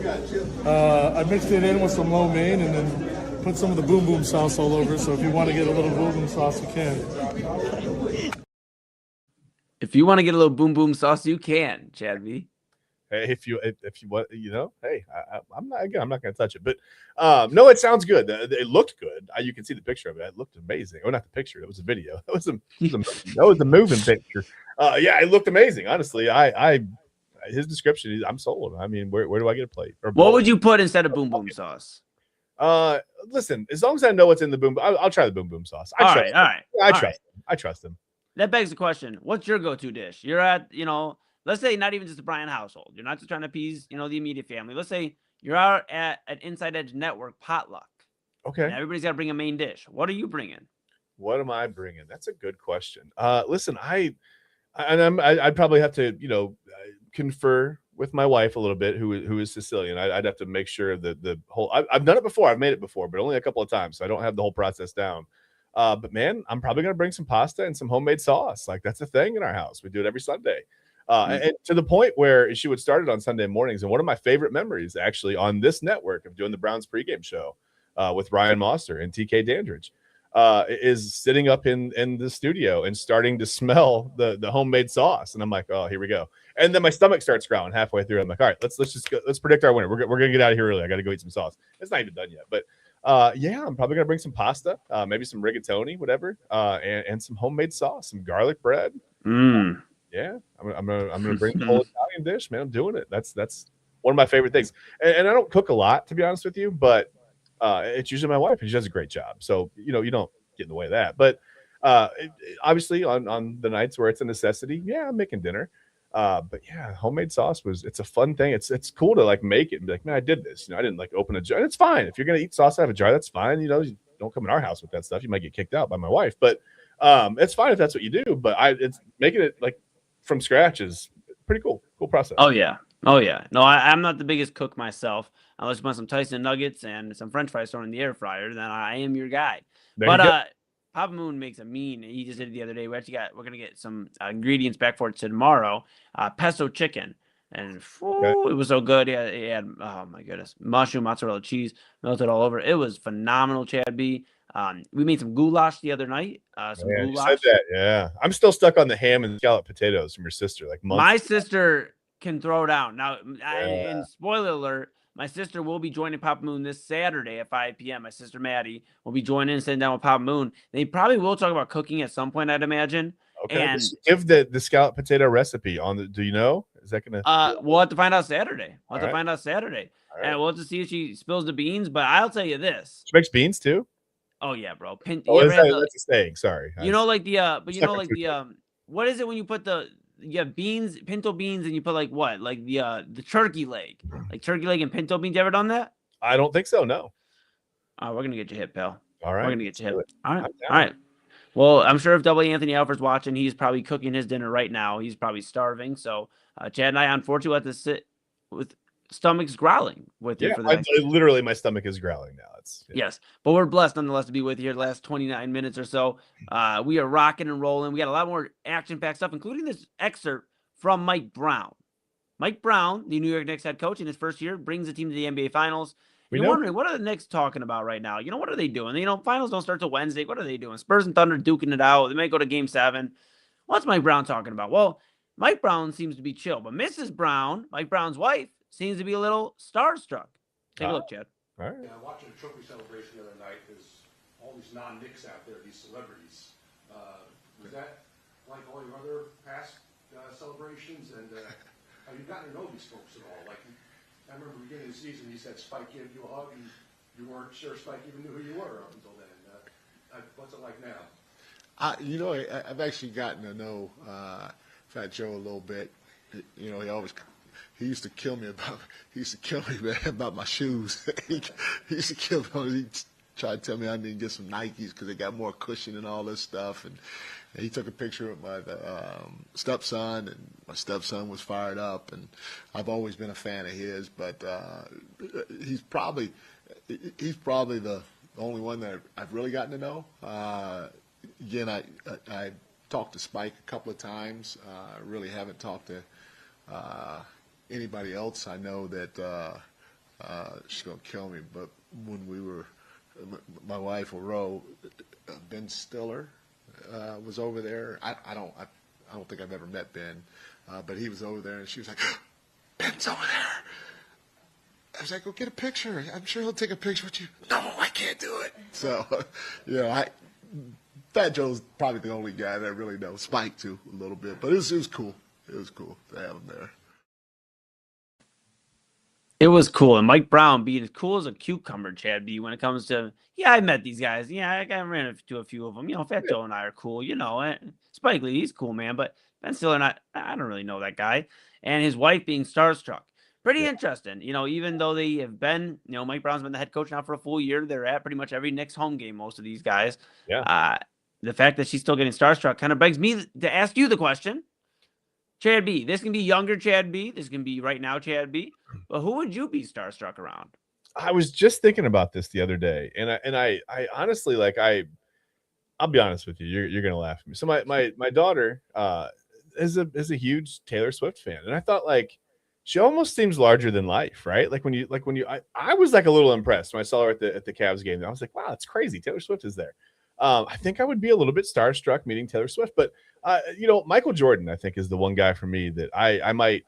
I mixed it in with some lo mein, and then put some of the boom boom sauce all over. So if you want to get a little boom boom sauce, you can. If you want to get a little boom boom sauce, you can, Chad V. Hey, if you want, hey, I'm not going to touch it, but no, it sounds good. It looked good. You can see the picture of it. It looked amazing. Oh, not the picture. It was a video. It was a moving picture. Yeah, it looked amazing. Honestly, his description, I'm sold. I mean, where do I get a plate? What would you put instead of boom boom sauce? Listen, as long as I know what's in the boom, I'll try the boom boom sauce. All right. I trust him. That begs the question: what's your go-to dish? You're at, let's say not even just the Bryan household. You're not just trying to appease, the immediate family. Let's say you're out at an Inside Edge Network potluck. Okay. And everybody's got to bring a main dish. What are you bringing? What am I bringing? That's a good question. Listen, I'd probably have to, confer with my wife a little bit, who is Sicilian. I'd have to make sure that the whole. I've done it before. I've made it before, but only a couple of times, so I don't have the whole process down. But man, I'm probably gonna bring some pasta and some homemade sauce. Like that's a thing in our house. We do it every Sunday. And to the point where she would start it on Sunday mornings. And one of my favorite memories, actually, on this network of doing the Browns pregame show with Ryan Moster and TK Dandridge, is sitting up in the studio and starting to smell the homemade sauce. And I'm like, oh, here we go. And then my stomach starts growling halfway through. I'm like, all right, let's just go. Let's predict our winner. We're gonna get out of here early. I got to go eat some sauce. It's not even done yet, but. Yeah, I'm probably gonna bring some pasta, maybe some rigatoni, whatever, and some homemade sauce, some garlic bread. Yeah, I'm gonna bring the whole Italian dish, man. I'm doing it. That's one of my favorite things. And I don't cook a lot, to be honest with you, but it's usually my wife, and she does a great job. So you don't get in the way of that. But obviously, on the nights where it's a necessity, yeah, I'm making dinner. But yeah, homemade sauce it's a fun thing. It's cool to like make it and be like, man, I did this. I didn't like open a jar. And it's fine. If you're gonna eat sauce out of a jar, that's fine. You don't come in our house with that stuff. You might get kicked out by my wife, but it's fine if that's what you do. But it's making it like from scratch is pretty cool. Cool process. Oh yeah. No, I'm not the biggest cook myself. Unless you want some Tyson nuggets and some French fries thrown in the air fryer, then I am your guy. Papa Moon makes a mean. He just did it the other day. We're gonna get some ingredients back for it tomorrow. Pesto chicken. and Okay. it was so good. Yeah, it had oh my goodness, mushroom, mozzarella cheese melted all over. It was phenomenal, Chad B. We made some goulash the other night. Some Yeah, you said goulash. that. Yeah, I'm still stuck on the ham and scalloped potatoes from your sister, like months. My sister can throw down. Now, Yeah. and spoiler alert, my sister will be joining Papa Moon this Saturday at 5 p.m. My sister Maddie will be joining and sitting down with Papa Moon. They probably will talk about cooking at some point, I'd imagine. Okay. And Give the scalloped potato recipe on the. Do you know? Is that gonna? we'll have to find out Saturday. All right. All right. And we'll have to see if she spills the beans. But I'll tell you this. She makes beans too. Oh yeah, bro. Oh, You ever had that's a saying. Sorry. you know, like but you know, Sucker like food. what is it when you put you have beans, pinto beans, and you put like what? Like the turkey leg. Like turkey leg and pinto beans. You ever done that? I don't think so. No. We're gonna get you hit, pal. All right. We're gonna get you hit. Do it. All right. I'm down. All right. Well, I'm sure if W. Anthony Alfred's watching, he's probably cooking his dinner right now. He's probably starving. So Chad and I, unfortunately, have to sit with stomachs growling with you Yeah, for the next. literally my stomach is growling now. Yes, but we're blessed nonetheless to be with you here the last 29 minutes or so. We are rocking and rolling. We got a lot more action-packed stuff, including this excerpt from Mike Brown. Mike Brown, the New York Knicks head coach in his first year, brings the team to the NBA Finals. You're wondering, what are the Knicks talking about right now? What are they doing? Finals don't start till Wednesday. What are they doing? Spurs and Thunder duking it out. They may go to Game 7. What's Mike Brown talking about? Well, Mike Brown seems to be chill, but Mrs. Brown, Mike Brown's wife, seems to be a little starstruck. Take a look, Chad. All right. Yeah, watching a trophy celebration the other night, there's all these non-Knicks out there, these celebrities. Was that like all your other past celebrations? And have you gotten to know these folks at all? Like, I remember beginning of the season, you said Spike gave you a hug, and you weren't sure Spike even knew who you were up until then. What's it like now? I've actually gotten to know Fat Joe a little bit. He used to kill me man, about my shoes. he used to kill me. He tried to tell me I need to get some Nikes because they got more cushion and all this stuff. And he took a picture of my stepson, and my stepson was fired up. And I've always been a fan of his, but he's probably the only one that I've really gotten to know. Again, I talked to Spike a couple of times. I really haven't talked to anybody else. I know that she's gonna kill me, but when we were, my wife Ro, Ben Stiller was over there. I don't think I've ever met Ben, but he was over there, and she was like, "Ben's over there." I was like, "Go get a picture. I'm sure he'll take a picture with you." "No, I can't do it." So, Fat Joe's probably the only guy that I really know. Spike too, a little bit, but it was cool. It was cool to have him there. It was cool. And Mike Brown being as cool as a cucumber, Chad B, when it comes to, I met these guys. Yeah, I ran into a few of them. Fat Joe and I are cool, and Spike Lee, he's cool, man. But Ben Stiller, I don't really know that guy. And his wife being starstruck. Pretty interesting. Even though they have been, Mike Brown's been the head coach now for a full year. They're at pretty much every Knicks home game, most of these guys. Yeah. The fact that she's still getting starstruck kind of begs me to ask you the question. Chad B, this can be younger Chad B. This can be right now Chad B. But who would you be starstruck around? I was just thinking about this the other day, and I honestly, like, I'll be honest with you. You're gonna laugh at me. So my daughter is a huge Taylor Swift fan, and I thought, like, she almost seems larger than life, right? I was like a little impressed when I saw her at the Cavs game. I was like, wow, that's crazy. Taylor Swift is there. I think I would be a little bit starstruck meeting Taylor Swift, but Michael Jordan, I think, is the one guy for me that I might,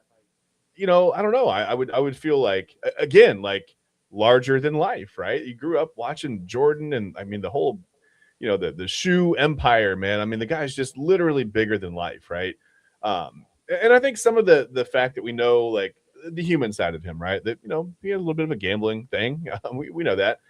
I don't know. I would feel like, again, like larger than life, right? You grew up watching Jordan, and I mean the whole, the shoe empire, man. I mean, the guy's just literally bigger than life, right? And I think some of the fact that we know, like, the human side of him, right? That, he had a little bit of a gambling thing. We know that.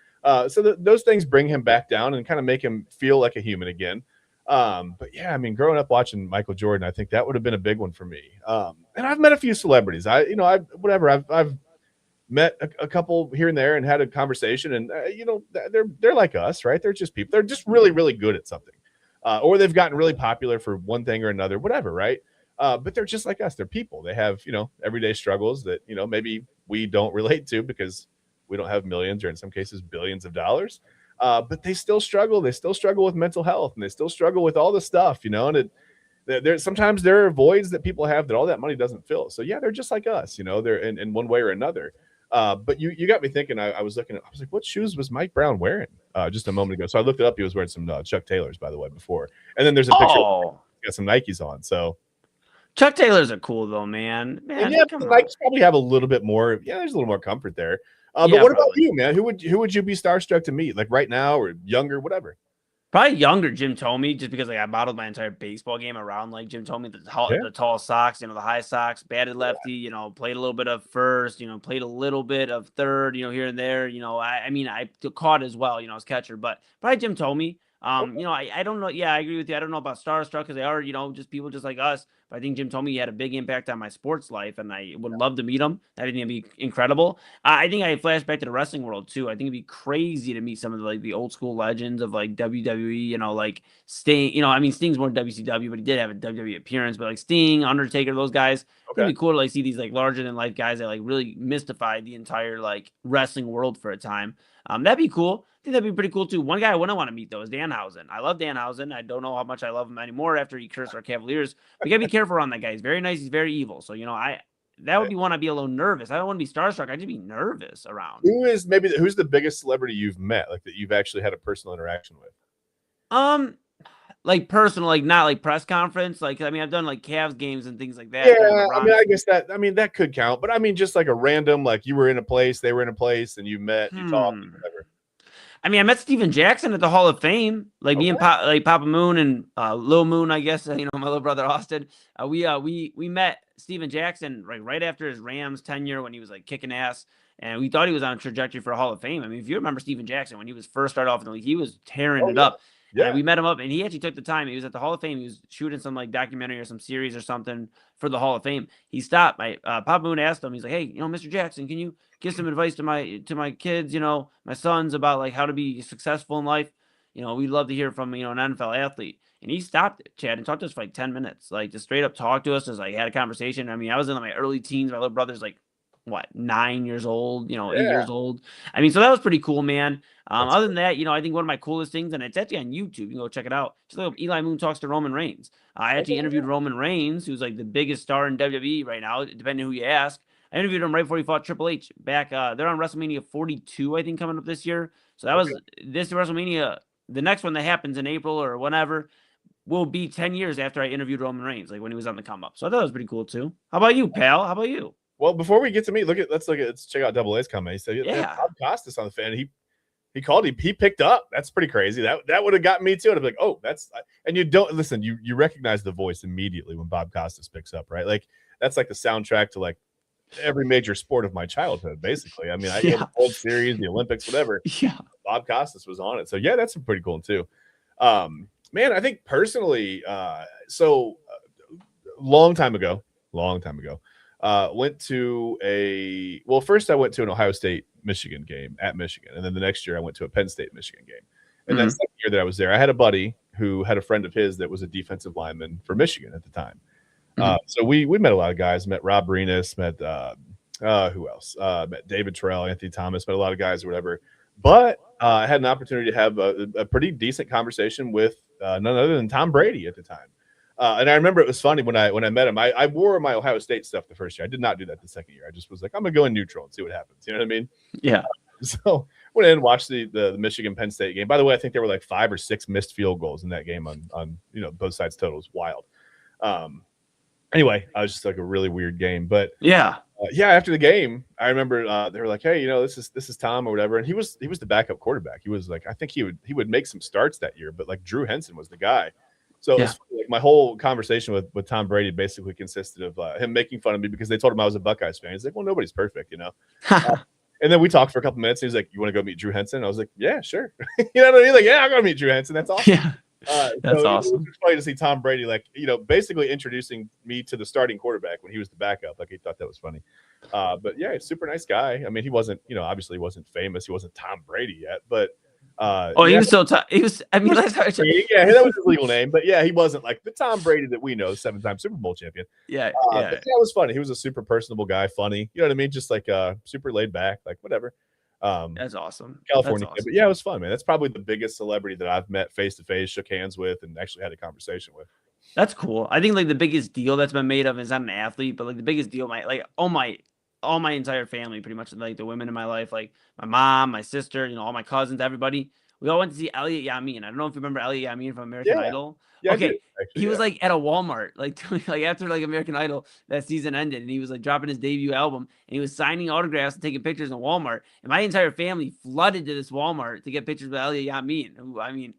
So those things bring him back down and kind of make him feel like a human again. But yeah, I mean, growing up watching Michael Jordan, I think that would have been a big one for me. And I've met a few celebrities. I've met a couple here and there and had a conversation, and they're like us, right? They're just people. They're just really, really good at something, or they've gotten really popular for one thing or another, whatever, right? But they're just like us. They're people. They have, everyday struggles that, maybe we don't relate to because we don't have millions or in some cases billions of dollars. But they still struggle. They still struggle with mental health, and they still struggle with all the stuff, and Sometimes there are voids that people have that all that money doesn't fill. So yeah, they're just like us, they're in one way or another. But you got me thinking. I was looking at, I was like, what shoes was Mike Brown wearing just a moment ago? So I looked it up. He was wearing some Chuck Taylors, by the way, before. And then there's a picture. Oh, Got some Nikes on. So Chuck Taylors are cool though, man. and Man, yeah, come the on. Nikes probably have a little bit more. Yeah, there's a little more comfort there. But Yeah, what about probably. you, man? Who would you be starstruck to meet? Like right now or younger, whatever. Probably younger Jim Thome, just because like I modeled my entire baseball game around like Jim Thome, the tall socks, the high socks, batted lefty, played a little bit of first, played a little bit of third, here and there. I mean I caught as well, as catcher, but probably Jim Thome. I don't know. Yeah, I agree with you. I don't know about starstruck because they are, just people just like us. But I think Jim Thome had a big impact on my sports life, and I would love to meet him. I think it'd be incredible. I think I flash back to the wrestling world too. I think it'd be crazy to meet some of the old school legends of like WWE. Like Sting. I mean Sting's more WCW, but he did have a WWE appearance. But like Sting, Undertaker, those guys. Okay. It'd be cool to like see these like larger than life guys that like really mystified the entire like wrestling world for a time. That'd be cool. I think that'd be pretty cool too. One guy I wouldn't want to meet though is Danhausen. I love Danhausen. I don't know how much I love him anymore after he cursed our Cavaliers. We gotta be careful around that guy. He's very nice. He's very evil. So that would be one I'd be a little nervous. I don't want to be starstruck. I'd just be nervous around. Who's the biggest celebrity you've met, like that you've actually had a personal interaction with? Like personal, like not like press conference. Like I mean, I've done like Cavs games and things like that. Yeah, I mean, I guess that could count. But I mean, just like a random, like you were in a place, they were in a place, and you met, you talked, whatever. I mean, I met Steven Jackson at the Hall of Fame. Like me and Papa Moon and Lil Moon, I guess. My little brother Austin. We met Steven Jackson right after his Rams tenure when he was like kicking ass, and we thought he was on a trajectory for a Hall of Fame. I mean, if you remember Steven Jackson when he was first started off in the league, he was tearing it up. Yeah, and we met him up, and he actually took the time. He was at the Hall of Fame. He was shooting some like documentary or some series or something for the Hall of Fame. He stopped. My Papa Moon asked him. He's like, "Hey, Mr. Jackson, can you give some advice to my kids, my sons about like how to be successful in life? We'd love to hear from an NFL athlete." And he stopped it, Chad, and talked to us for like 10 minutes, like just straight up talked to us, just like had a conversation. I mean, I was in my early teens. My little brother's like 9 years old, 8 years old. I mean, so that was pretty cool, man. Other than that, I think one of my coolest things, and it's actually on YouTube, you can go check it out. Just look up Eli Moon talks to Roman Reigns. I actually interviewed Roman Reigns, who's like the biggest star in WWE right now, depending on who you ask. I interviewed him right before he fought Triple H back. They're on WrestleMania 42, I think, coming up this year. So that was this WrestleMania. The next one that happens in April or whatever will be 10 years after I interviewed Roman Reigns, like when he was on the come up. So I thought that was pretty cool too. How about you, pal? How about you? Well, before we get to me, let's check out Double A's comment. He said, Bob Costas on the fan. He called, he picked up. That's pretty crazy. That would have gotten me too. I'd be like, oh, and you don't listen. You recognize the voice immediately when Bob Costas picks up, right? Like that's like the soundtrack to like every major sport of my childhood, basically. I mean, I know the World Series, the Olympics, whatever. Yeah, Bob Costas was on it. So yeah, that's pretty cool too. Man, I think personally, long time ago. First I went to an Ohio State Michigan game at Michigan, and then the next year I went to a Penn State Michigan game. And that second year that I was there, I had a buddy who had a friend of his that was a defensive lineman for Michigan at the time. So we met a lot of guys. Met Rob Renus, met who else? Met David Terrell, Anthony Thomas, met a lot of guys or whatever. But I had an opportunity to have a pretty decent conversation with none other than Tom Brady at the time. And I remember it was funny when I met him. I wore my Ohio State stuff the first year. I did not do that the second year. I just was like, I'm gonna go in neutral and see what happens. You know what I mean? Yeah. So went in and watched the Michigan Penn State game. By the way, I think there were like 5 or 6 missed field goals in that game on both sides total. It was wild. Anyway, I was just like a really weird game. But after the game, I remember they were like, hey, this is Tom or whatever. And he was the backup quarterback. He was like, I think he would make some starts that year, but like Drew Henson was the guy. So it was like my whole conversation with Tom Brady basically consisted of him making fun of me because they told him I was a Buckeyes fan. He's like, well, nobody's perfect, And then we talked for a couple minutes. And he's like, you want to go meet Drew Henson? I was like, yeah, sure. You know what I mean? Like, yeah, I'm going to meet Drew Henson. That's awesome. Yeah. That's awesome. It was funny to see Tom Brady, like, basically introducing me to the starting quarterback when he was the backup. Like, he thought that was funny. But yeah, super nice guy. I mean, he wasn't, obviously he wasn't famous. He wasn't Tom Brady yet, but he was so tough. He was. I mean, last time that was his legal name, but yeah, he wasn't like the Tom Brady that we know, 7-time Super Bowl champion. Yeah, But it was funny. He was a super personable guy, funny. You know what I mean? Just like super laid back, like whatever. That's awesome. California kid. But yeah, it was fun, man. That's probably the biggest celebrity that I've met face to face, shook hands with, and actually had a conversation with. That's cool. I think like the biggest deal that's been made of is not an athlete, but like the biggest deal all my entire family, pretty much like the women in my life, like my mom, my sister, all my cousins, everybody. We all went to see Elliot Yamin. I don't know if you remember Elliot Yamin from American Yeah, Idol. yeah, I do Okay, actually. he was Yeah, like at a Walmart, like like after like American Idol that season ended, and he was like dropping his debut album, and he was signing autographs and taking pictures in Walmart. And my entire family flooded to this Walmart to get pictures with Elliot Yamin, who I mean,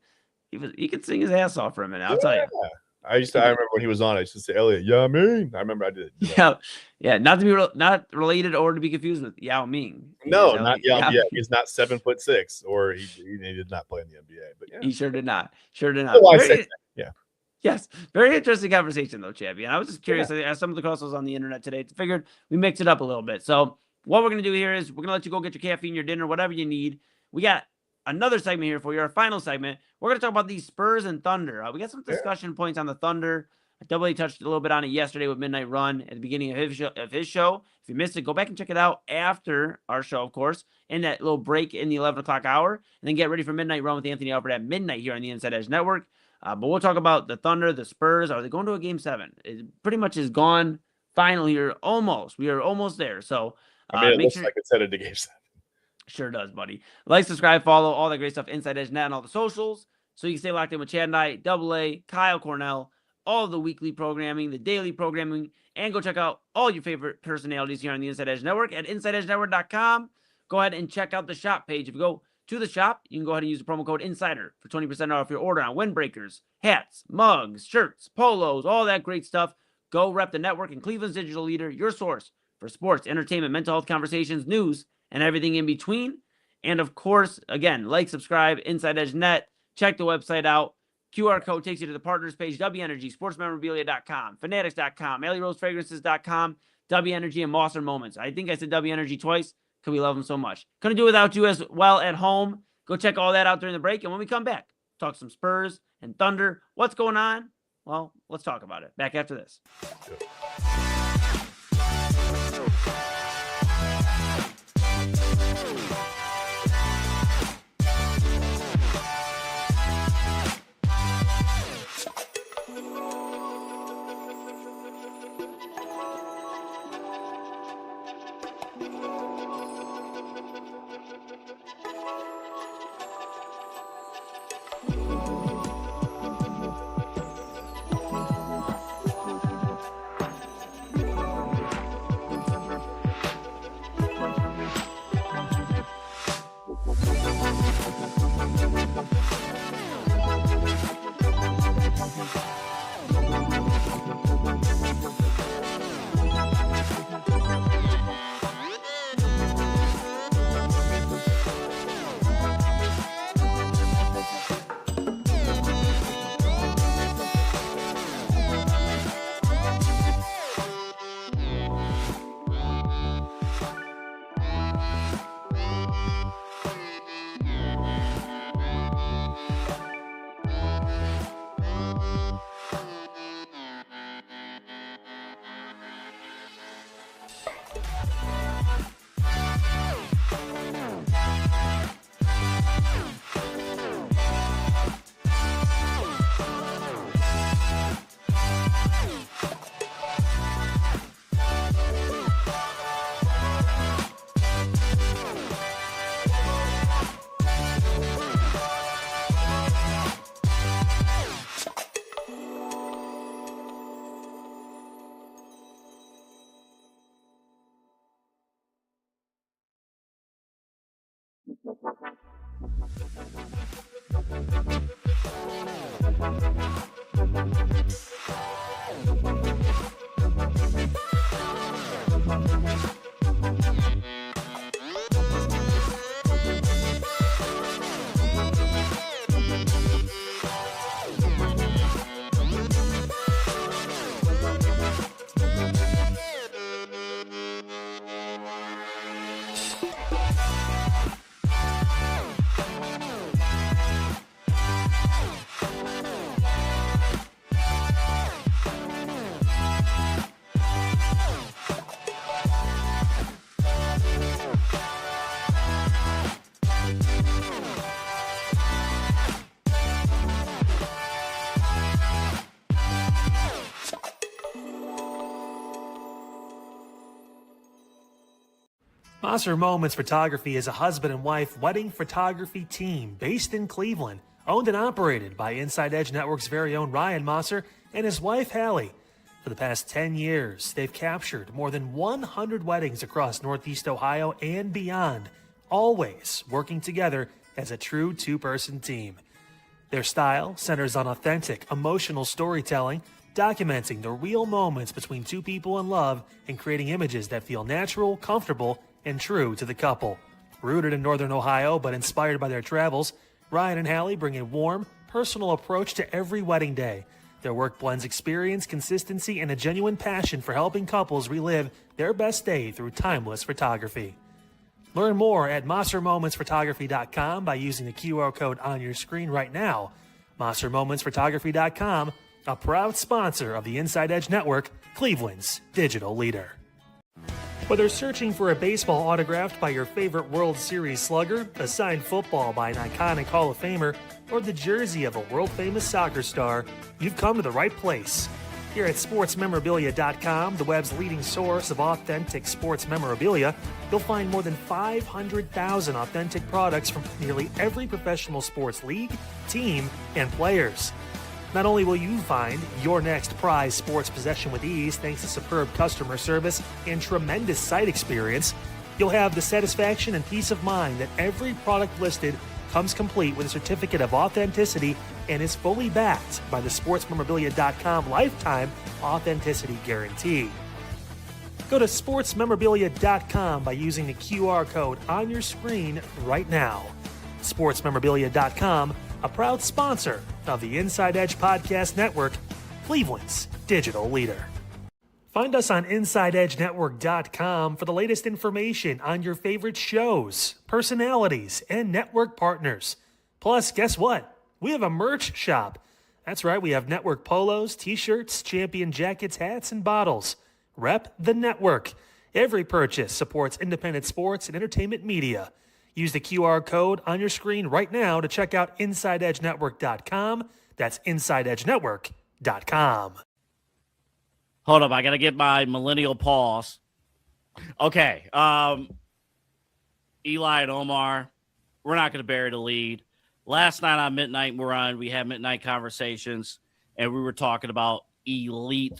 he could sing his ass off for a minute. I'll tell you. yeah. I remember when he was on. I used to say Elliot, yeah, me. I remember I did that. Yeah, yeah. Not to be not related or to be confused with Yao Ming. He is No, not Elliot. yeah, Yeah, yeah. He's not 7'6", or he did not play in the NBA. But yeah, he sure did not. Sure did not. oh, I say Very that. Yeah, yes, very interesting conversation though, champion. I was just yeah. curious. I some of the crossovers on the internet today. Figured we mix it up a little bit. So what we're gonna do here is we're gonna let you go get your caffeine, your dinner, whatever you need. We got another segment here for you. Our final segment. We're gonna talk about these Spurs and Thunder. We got some discussion points on the Thunder. Double A touched a little bit on it yesterday with Midnight Run at the beginning of his show. If you missed it, go back and check it out after our show, of course, in that little break in the 11 o'clock hour. And then get ready for Midnight Run with Anthony Alford at midnight here on the Inside Edge Network. But we'll talk about the Thunder, the Spurs. Are they going to a game 7? It pretty much is gone final here. Almost. We are almost there. So I mean, it make looks sure. like it's headed to game 7. Sure does, buddy. Like, subscribe, follow, all that great stuff. Inside Edge Net and all the socials. So you can stay locked in with Chad and I, Double A, Kyle Cornell, all of the weekly programming, the daily programming, and go check out all your favorite personalities here on the Inside Edge Network at InsideEdgeNetwork.com. Go ahead and check out the shop page. If you go to the shop, you can go ahead and use the promo code INSIDER for 20% off your order on windbreakers, hats, mugs, shirts, polos, all that great stuff. Go rep the network and Cleveland's digital leader, your source for sports, entertainment, mental health conversations, news, and everything in between. And of course, again, like, subscribe, Inside Edge Net. Check the website out. QR code takes you to the partners page, WEnergy, sportsmemorabilia.com, fanatics.com, AlleyRoseFragrances.com, WEnergy, and Moss Moments. I think I said WEnergy twice because we love them so much. Couldn't do without you as well at home. Go check all that out during the break. And when we come back, talk some Spurs and Thunder. What's going on? Well, let's talk about it. Back after this. Mosser Moments Photography is a husband and wife wedding photography team based in Cleveland, owned and operated by Inside Edge Network's very own Ryan Mosser and his wife Hallie. For the past 10 years, they've captured more than 100 weddings across Northeast Ohio and beyond, always working together as a true two-person team. Their style centers on authentic, emotional storytelling, documenting the real moments between two people in love and creating images that feel natural, comfortable, and true to the couple. Rooted in Northern Ohio but inspired by their travels, Ryan and Hallie bring a warm, personal approach to every wedding day. Their work blends experience, consistency, and a genuine passion for helping couples relive their best day through timeless photography. Learn more at MosserMomentsPhotography.com by using the QR code on your screen right now. MosserMomentsPhotography.com, a proud sponsor of the Inside Edge Network, Cleveland's digital leader. Whether searching for a baseball autographed by your favorite World Series slugger, a signed football by an iconic Hall of Famer, or the jersey of a world-famous soccer star, you've come to the right place. Here at SportsMemorabilia.com, the web's leading source of authentic sports memorabilia, you'll find more than 500,000 authentic products from nearly every professional sports league, team, and players. Not only will you find your next prized sports possession with ease thanks to superb customer service and tremendous site experience, you'll have the satisfaction and peace of mind that every product listed comes complete with a certificate of authenticity and is fully backed by the SportsMemorabilia.com lifetime authenticity guarantee. Go to SportsMemorabilia.com by using the QR code on your screen right now. SportsMemorabilia.com, a proud sponsor of the Inside Edge Podcast Network, Cleveland's digital leader. Find us on InsideEdgeNetwork.com for the latest information on your favorite shows, personalities, and network partners. Plus, guess what? We have a merch shop. That's right, we have network polos, t-shirts, champion jackets, hats, and bottles. Rep the network. Every purchase supports independent sports and entertainment media. Use the QR code on your screen right now to check out InsideEdgeNetwork.com. That's InsideEdgeNetwork.com. Hold up, I gotta get my millennial pause. Okay, Eli and Omar, we're not gonna bury the lead. Last night on Midnight Run, we had midnight conversations, and we were talking about elite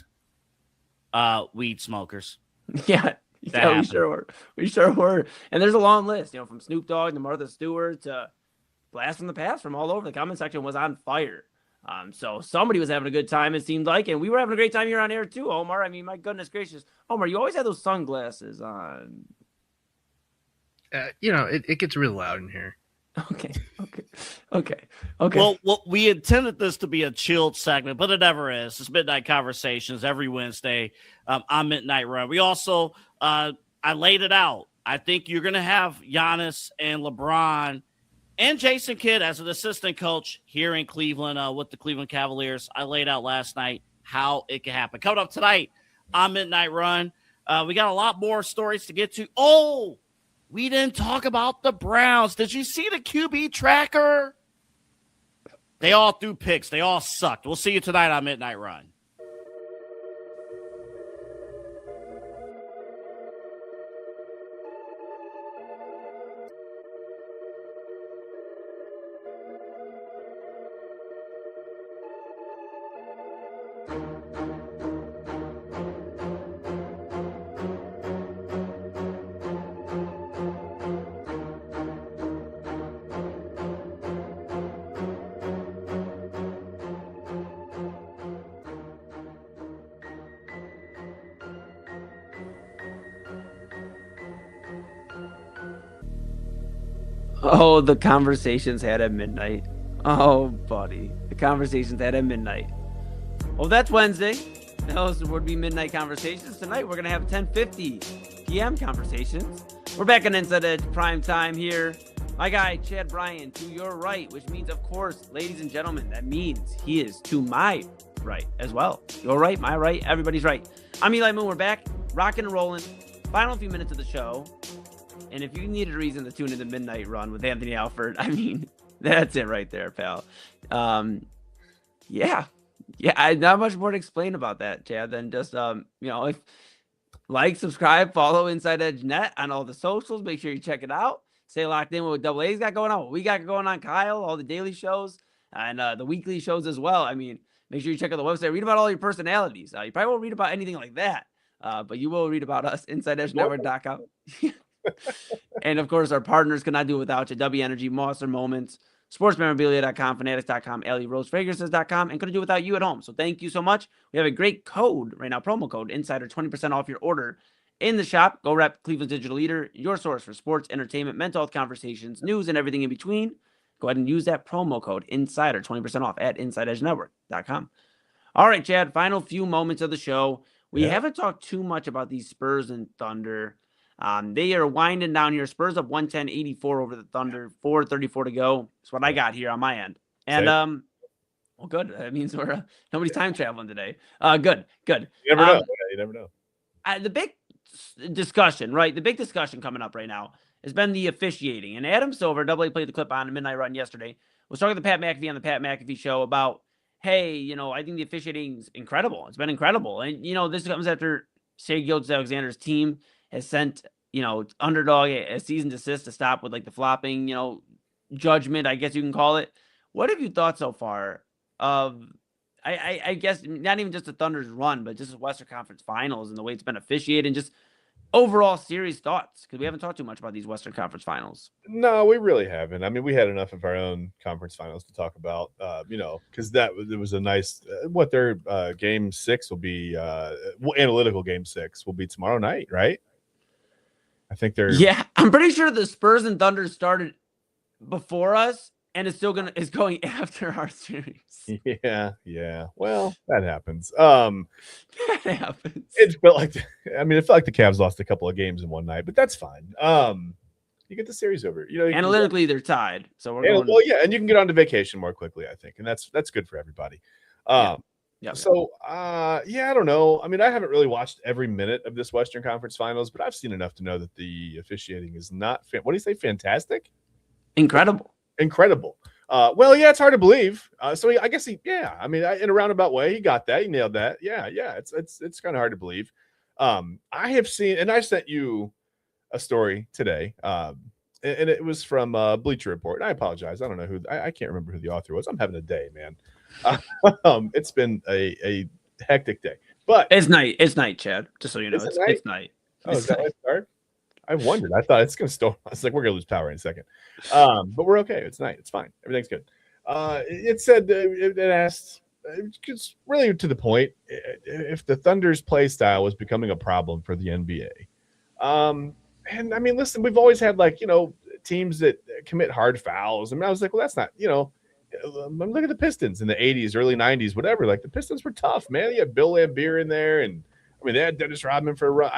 weed smokers. Yeah, we sure were. We sure were. And there's a long list, from Snoop Dogg to Martha Stewart to Blast from the Past from all over. The comment section was on fire. So somebody was having a good time, it seemed like, and we were having a great time here on air too, Omar. I mean, my goodness gracious. Omar, you always have those sunglasses on. It gets real loud in here. Okay. Well, we intended this to be a chilled segment, but it never is. It's Midnight Conversations every Wednesday on Midnight Run. We also, I laid it out. I think you're going to have Giannis and LeBron and Jason Kidd as an assistant coach here in Cleveland with the Cleveland Cavaliers. I laid out last night how it can happen. Coming up tonight on Midnight Run, we got a lot more stories to get to. Oh, we didn't talk about the Browns. Did you see the QB tracker? They all threw picks. They all sucked. We'll see you tonight on Midnight Run. Oh, the conversations had at midnight. Oh, buddy. The conversations had at midnight. Oh, that's Wednesday. Those would be midnight conversations. Tonight, we're going to have 10:50 p.m. conversations. We're back on Inside Edge Primetime here. My guy, Chad Bryan, to your right, which means, of course, ladies and gentlemen, that means he is to my right as well. Your right, my right, everybody's right. I'm Eli Moon. We're back, rocking and rolling. Final few minutes of the show. And if you needed a reason to tune into Midnight Run with Anthony Alford, I mean, that's it right there, pal. Yeah, not much more to explain about that, Chad, than just, if Like, subscribe, follow Inside Edge Net on all the socials. Make sure you check it out. Stay locked in with what Double A's got going on, what we got going on, Kyle, all the daily shows, and the weekly shows as well. I mean, make sure you check out the website. Read about all your personalities. You probably won't read about anything like that, but you will read about us, InsideEdgeNetwork.com. And, of course, our partners cannot do it without you. W Energy, Monster Moments, sportsmemorabilia.com, fanatics.com, LERosefragrances.com, and couldn't do it without you at home. So thank you so much. We have a great code right now, promo code Insider, 20% off your order in the shop. Go rep Cleveland's digital leader, your source for sports, entertainment, mental health conversations, news, and everything in between. Go ahead and use that promo code Insider, 20% off at InsideEdgeNetwork.com. All right, Chad, final few moments of the show. We haven't talked too much about these Spurs and Thunder. They are winding down here. Spurs up 110-84 over the Thunder, 4:34 to go. That's what I got here on my end. And well, good. That means we're nobody's time traveling today. Good. You never know. You never know. The big discussion, right? The big discussion coming up right now has been the officiating. And Adam Silver, Double A played the clip on a Midnight Run yesterday, was talking to Pat McAfee on the Pat McAfee show about, hey, I think the officiating is incredible. It's been incredible. And, this comes after Shai Gilgeous-Alexander's team has sent, underdog a season desist to stop with like the flopping, judgment, I guess you can call it. What have you thought so far of, I guess, not even just the Thunder's run, but just the Western Conference Finals and the way it's been officiated and just overall series thoughts? Because we haven't talked too much about these Western Conference Finals. No, we really haven't. I mean, we had enough of our own conference finals to talk about, because it was a nice, their game 6 will be, analytical game 6 will be tomorrow night, right? I think they're. Yeah, I'm pretty sure the Spurs and Thunder started before us, and it's still is going after our series. Yeah. Well, that happens. That happens. It felt like the Cavs lost a couple of games in one night, but that's fine. You get the series over. Analytically, they're tied, so we're going. Well, yeah, and you can get on to vacation more quickly, I think, and that's good for everybody. Yeah. So, I don't know. I mean, I haven't really watched every minute of this Western Conference Finals, but I've seen enough to know that the officiating is not. What do you say? Fantastic? Incredible. Well, yeah, it's hard to believe. I guess I mean, in a roundabout way, he got that. He nailed that. Yeah. It's kind of hard to believe. I have seen, and I sent you a story today, and it was from Bleacher Report. And I apologize. I don't know who. I can't remember who the author was. I'm having a day, man. It's been a hectic day, but it's night, Chad. Just so you know, it's night. Oh, is that what started? I wondered. I thought it's gonna storm. I was like, we're gonna lose power in a second, but we're okay. It's night. It's fine. Everything's good. It said it asked, it's really to the point, if the Thunder's play style was becoming a problem for the NBA. And I mean, listen, we've always had teams that commit hard fouls. I mean, I was like, well, that's not look at the Pistons in the 80s, early 90s, whatever. Like, the Pistons were tough, man. You had Bill Laimbeer in there, and I mean, they had Dennis Rodman for a run.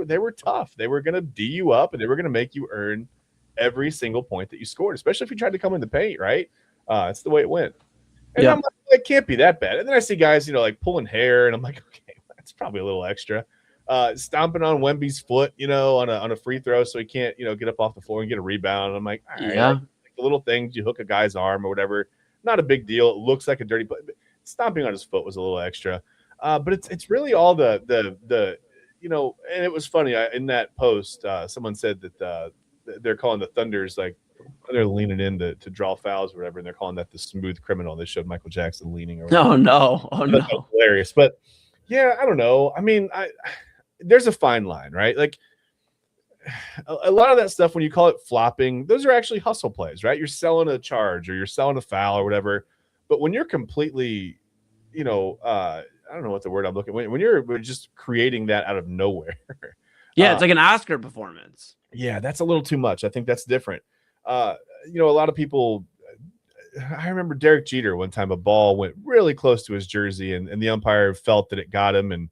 They were tough. They were going to D you up, and they were going to make you earn every single point that you scored, especially if you tried to come in the paint, right? That's the way it went. And I'm like, it can't be that bad. And then I see guys, pulling hair, and I'm like, okay, that's probably a little extra. Stomping on Wemby's foot, on a free throw, so he can't, get up off the floor and get a rebound. And I'm like, all right, the little things, you hook a guy's arm or whatever, not a big deal. It looks like a dirty play. Stomping on his foot was a little extra. But it's really all the and it was funny. In that post, someone said that they're calling the Thunders, like, they're leaning in to draw fouls or whatever, and they're calling that the smooth criminal. They showed Michael Jackson leaning. Oh no! Hilarious. But yeah, I don't know. I mean, there's a fine line, right? Like, a lot of that stuff, when you call it flopping, those are actually hustle plays, right? You're selling a charge or you're selling a foul or whatever. But when you're completely, I don't know what the word I'm looking when you're just creating that out of nowhere. Yeah, it's like an Oscar performance. Yeah, that's a little too much. I think that's different. A lot of people. I remember Derek Jeter one time. A ball went really close to his jersey, and the umpire felt that it got him, and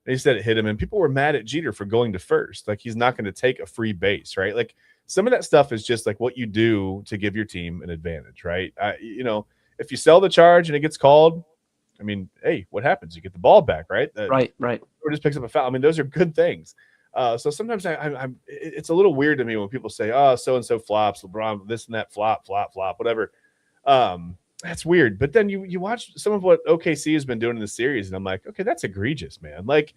he said it hit him, and people were mad at Jeter for going to first. Like, he's not going to take a free base, right? Like, some of that stuff is just like what you do to give your team an advantage, right? If you sell the charge and it gets called, I mean, hey, what happens? You get the ball back, right? Right. Or just picks up a foul. I mean, those are good things. So sometimes it's a little weird to me when people say, oh, so-and-so flops, LeBron, this and that, flop, whatever. That's weird. But then you watch some of what OKC has been doing in the series, and I'm like, okay, that's egregious, man. Like,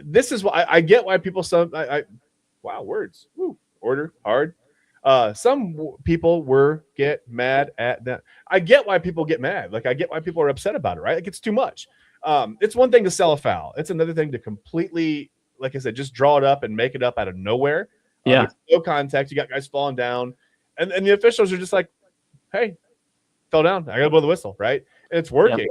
this is why I get why people wow, words. Woo. Order hard. People get mad at that. I get why people get mad. Like I get why people are upset about it, right? Like it's too much. It's one thing to sell a foul. It's another thing to completely, like I said, just draw it up and make it up out of nowhere. Yeah. There's no contact. You got guys falling down, and the officials are just like, "Hey, fell down. I got to blow the whistle," right? And it's working.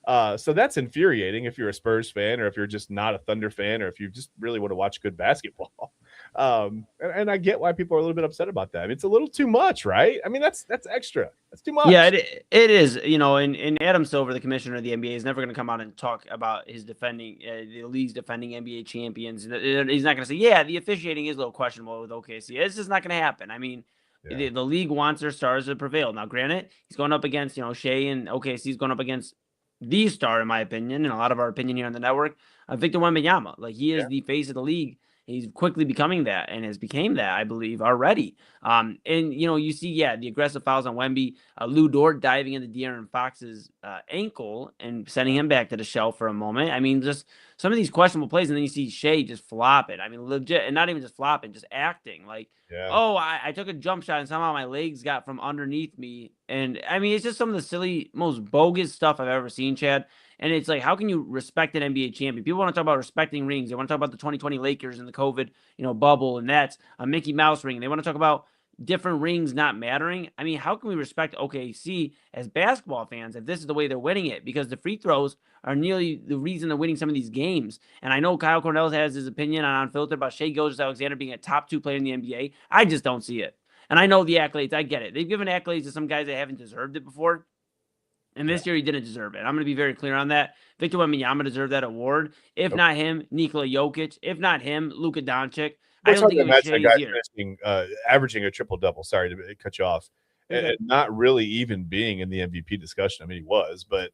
So that's infuriating if you're a Spurs fan or if you're just not a Thunder fan or if you just really want to watch good basketball. And I get why people are a little bit upset about that. I mean, it's a little too much, right? I mean, that's extra. That's too much. Yeah, it is. You know, and Adam Silver, the commissioner of the NBA, is never going to come out and talk about his defending the league's defending NBA champions. He's not going to say, yeah, the officiating is a little questionable with OKC. It's just not going to happen. I mean, the league wants their stars to prevail. Now, granted, he's going up against, Shea and OKC's going up against the star, in my opinion, and a lot of our opinion here on the network, Victor Wembanyama. Like, he is the face of the league. He's quickly becoming that and has became that, I believe, already. And, you see, the aggressive fouls on Wemby, Lou Dort diving into De'Aaron Fox's ankle and sending him back to the shelf for a moment. I mean, just some of these questionable plays, and then you see Shea just flop it. I mean, legit, and not even just flopping, just acting like, I took a jump shot and somehow my legs got from underneath me. And, I mean, it's just some of the silly, most bogus stuff I've ever seen, Chad. And it's like, how can you respect an NBA champion? People want to talk about respecting rings. They want to talk about the 2020 Lakers and the COVID, bubble, and that's a Mickey Mouse ring. They want to talk about different rings not mattering. I mean, how can we respect OKC as basketball fans if this is the way they're winning it? Because the free throws are nearly the reason they're winning some of these games. And I know Kyle Cornell has his opinion on Unfiltered about Shai Gilgeous-Alexander being a top 2 player in the NBA. I just don't see it. And I know the accolades. I get it. They've given accolades to some guys that haven't deserved it before. And this year he didn't deserve it. I'm going to be very clear on that. Victor Wembanyama deserved that award. If not him, Nikola Jokic. If not him, Luka Doncic. I don't think it was Shai's year. Averaging a triple-double. Sorry to cut you off. And not really even being in the MVP discussion. I mean, he was, but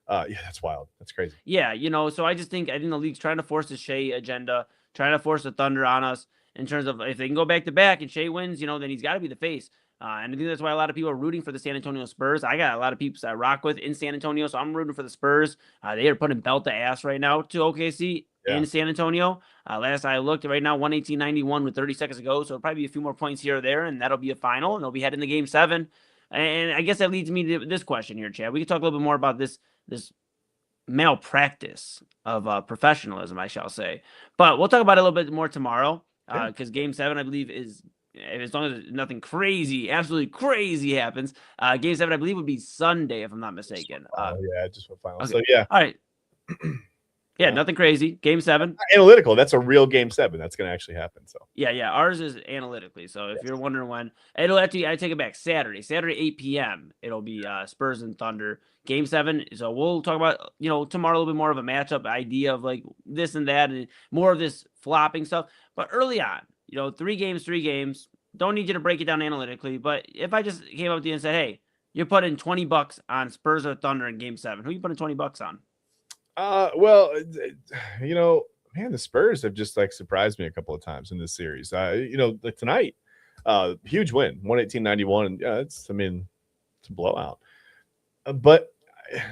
that's wild. That's crazy. Yeah, so I think the league's trying to force the Shai agenda, trying to force the Thunder on us in terms of if they can go back-to-back and Shai wins, then he's got to be the face. And I think that's why a lot of people are rooting for the San Antonio Spurs. I got a lot of people I rock with in San Antonio, so I'm rooting for the Spurs. They are putting belt to ass right now to OKC in San Antonio. Last I looked, right now, 118-91 with 30 seconds to go, so it'll probably be a few more points here or there, and that'll be a final, and they'll be heading to Game 7. And I guess that leads me to this question here, Chad. We can talk a little bit more about this malpractice of professionalism, I shall say. But we'll talk about it a little bit more tomorrow, because Game 7, I believe, is... as long as nothing crazy, absolutely crazy happens, Game 7, I believe, would be Sunday, if I'm not mistaken. Just for finals. Okay. So, all right. Nothing crazy. Game 7. Analytical. That's a real Game 7. That's going to actually happen. So ours is analytically. So if you're wondering when, it'll actually, I take it back, Saturday 8 p.m. It'll be Spurs and Thunder Game 7. So we'll talk about, tomorrow a little bit more of a matchup idea of like this and that and more of this flopping stuff. But early on, 3 games. Don't need you to break it down analytically. But if I just came up to you and said, hey, you're putting $20 on Spurs or Thunder in Game 7, who are you putting $20 on? Well, man, the Spurs have just like surprised me a couple of times in this series. Like tonight, huge win, 118-91. And it's a blowout. But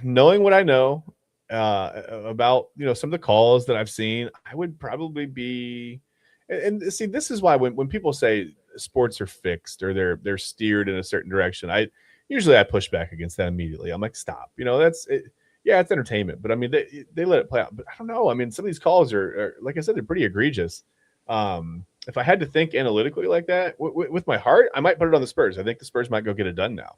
knowing what I know about, some of the calls that I've seen, I would probably be. And see, this is why when people say sports are fixed or they're steered in a certain direction, I push back against that immediately. I'm like, stop. That's it. Yeah, it's entertainment, but I mean, they let it play out. But I don't know. I mean, some of these calls are like I said, they're pretty egregious. If I had to think analytically like that with my heart, I might put it on the Spurs. I think the Spurs might go get it done now.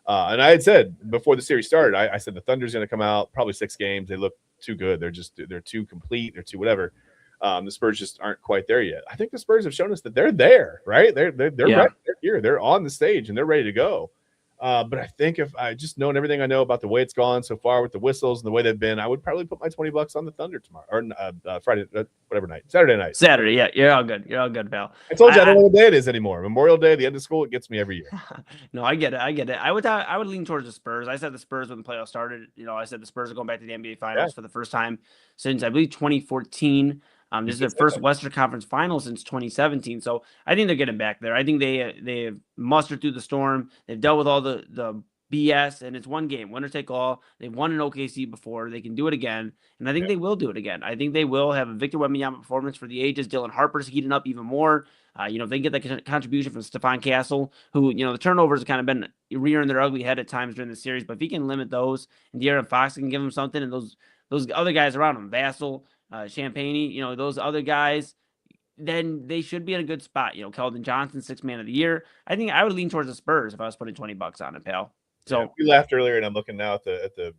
And I had said before the series started, I said the Thunder's going to come out probably 6 games. They look too good. They're too complete. They're too whatever. The Spurs just aren't quite there yet. I think the Spurs have shown us that they're there, right? They're ready. They're here. They're on the stage and they're ready to go. But I think if I just knowing everything I know about the way it's gone so far with the whistles and the way they've been, I would probably put my $20 on the Thunder tomorrow or Friday, whatever night, Saturday night. Saturday, yeah, you're all good. You're all good, pal. I told you I don't know what day it is anymore. Memorial Day, the end of school, it gets me every year. No, I get it. I would lean towards the Spurs. I said the Spurs when the playoffs started. I said the Spurs are going back to the NBA Finals for the first time since I believe 2014. This is their first Western Conference final since 2017. So I think they're getting back there. I think they have mustered through the storm. They've dealt with all the BS, and it's one game, winner take all. They've won in OKC before. They can do it again, and I think they will do it again. I think they will have a Victor Wembanyama performance for the ages. Dylan Harper's heating up even more. If they can get that contribution from Stephon Castle, who, the turnovers have kind of been rearing their ugly head at times during the series, but if he can limit those, and De'Aaron Fox can give him something, and those other guys around him, Vassell, Champagne, those other guys, then they should be in a good spot. Keldon Johnson, 6th man of the year. I think I would lean towards the Spurs if I was putting $20 on it, pal. So we laughed earlier, and I'm looking now at the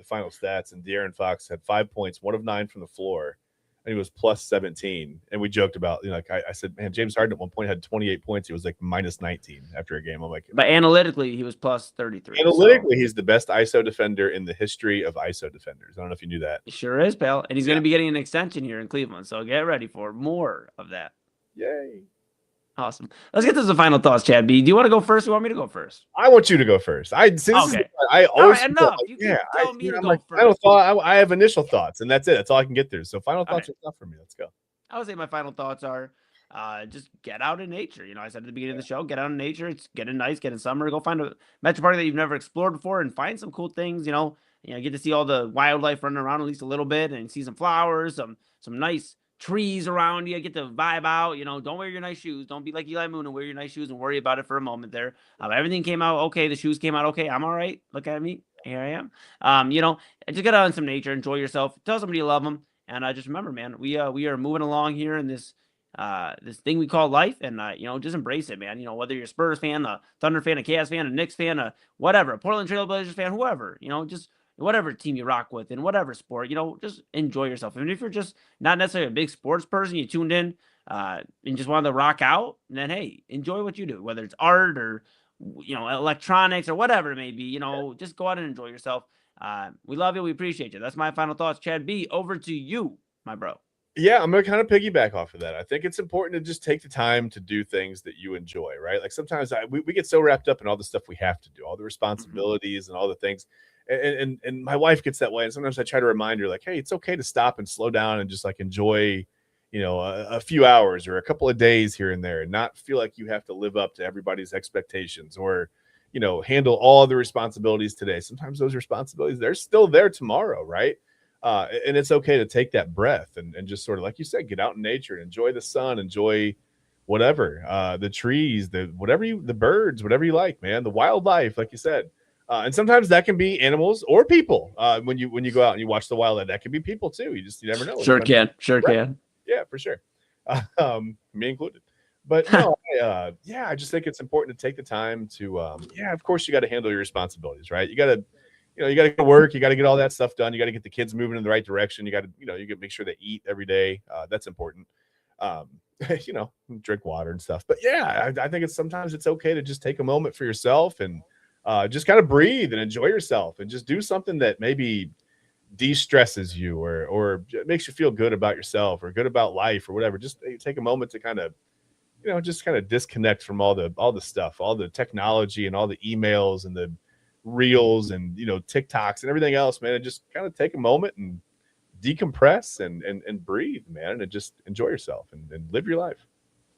final stats, and De'Aaron Fox had 5 points, 1 of 9 from the floor, and he was plus 17. And we joked about, I said, man, James Harden at one point had 28 points. He was like minus 19 after a game. I'm like, but analytically, he was plus 33. Analytically, he's the best ISO defender in the history of ISO defenders. I don't know if you knew that. He sure is, pal. And he's going to be getting an extension here in Cleveland. So get ready for more of that. Yay. Awesome. Let's get to the final thoughts, Chad B. Do you want to go first or you want me to go first? I want you to go first. I always enough. You can tell me to go first. Final thought, I have initial thoughts, and that's it. That's all I can get through. So final thoughts are tough for me. Let's go. I would say my final thoughts are just get out in nature. I said at the beginning of the show, get out in nature. It's getting nice, getting summer. Go find a metro park that you've never explored before and find some cool things. Get to see all the wildlife running around at least a little bit and see some flowers, some nice trees around you, get to vibe out. Don't wear your nice shoes. Don't be like Eli Moon and wear your nice shoes and worry about it for a moment there. Everything came out okay. The shoes came out okay. I'm all right. Look at me. Here I am. Just get out in some nature, enjoy yourself, tell somebody you love them, and just remember, man, we are moving along here in this thing we call life, and just embrace it, man. Whether you're a Spurs fan, a Thunder fan, a Cavs fan, a Knicks fan, a whatever, a Portland Trail Blazers fan, whoever, just whatever team you rock with in whatever sport, just enjoy yourself. And if you're just not necessarily a big sports person, you tuned in and just wanted to rock out, then hey, enjoy what you do, whether it's art or electronics or whatever it may be. Just go out and enjoy yourself. We love you. We appreciate you. That's my final thoughts. Chad B, over to you, my bro. Yeah, I'm going to kind of piggyback off of that. I think it's important to just take the time to do things that you enjoy, right? Like sometimes we get so wrapped up in all the stuff we have to do, all the responsibilities and all the things. And my wife gets that way. And sometimes I try to remind her, like, hey, it's okay to stop and slow down and just like enjoy, a few hours or a couple of days here and there and not feel like you have to live up to everybody's expectations or, handle all the responsibilities today. Sometimes those responsibilities, they're still there tomorrow, right? And it's okay to take that breath and just sort of, like you said, get out in nature and enjoy the sun, enjoy whatever, the trees, the birds, whatever you like, man, the wildlife, like you said. And sometimes that can be animals or people. When you go out and you watch the wildlife, that can be people too. You never know. Sure can. Yeah, for sure. Me included. But no, I just think it's important to take the time to, of course you got to handle your responsibilities, right? You got to go to work. You got to get all that stuff done. You got to get the kids moving in the right direction. You got to, you got to make sure they eat every day. That's important. Drink water and stuff. But yeah, I think sometimes it's okay to just take a moment for yourself and just kind of breathe and enjoy yourself and just do something that maybe de-stresses you or makes you feel good about yourself or good about life or whatever. Just take a moment to kind of, just kind of disconnect from all the stuff, all the technology and all the emails and the reels and, TikToks and everything else, man, and just kind of take a moment and decompress and breathe, man, and just enjoy yourself and live your life.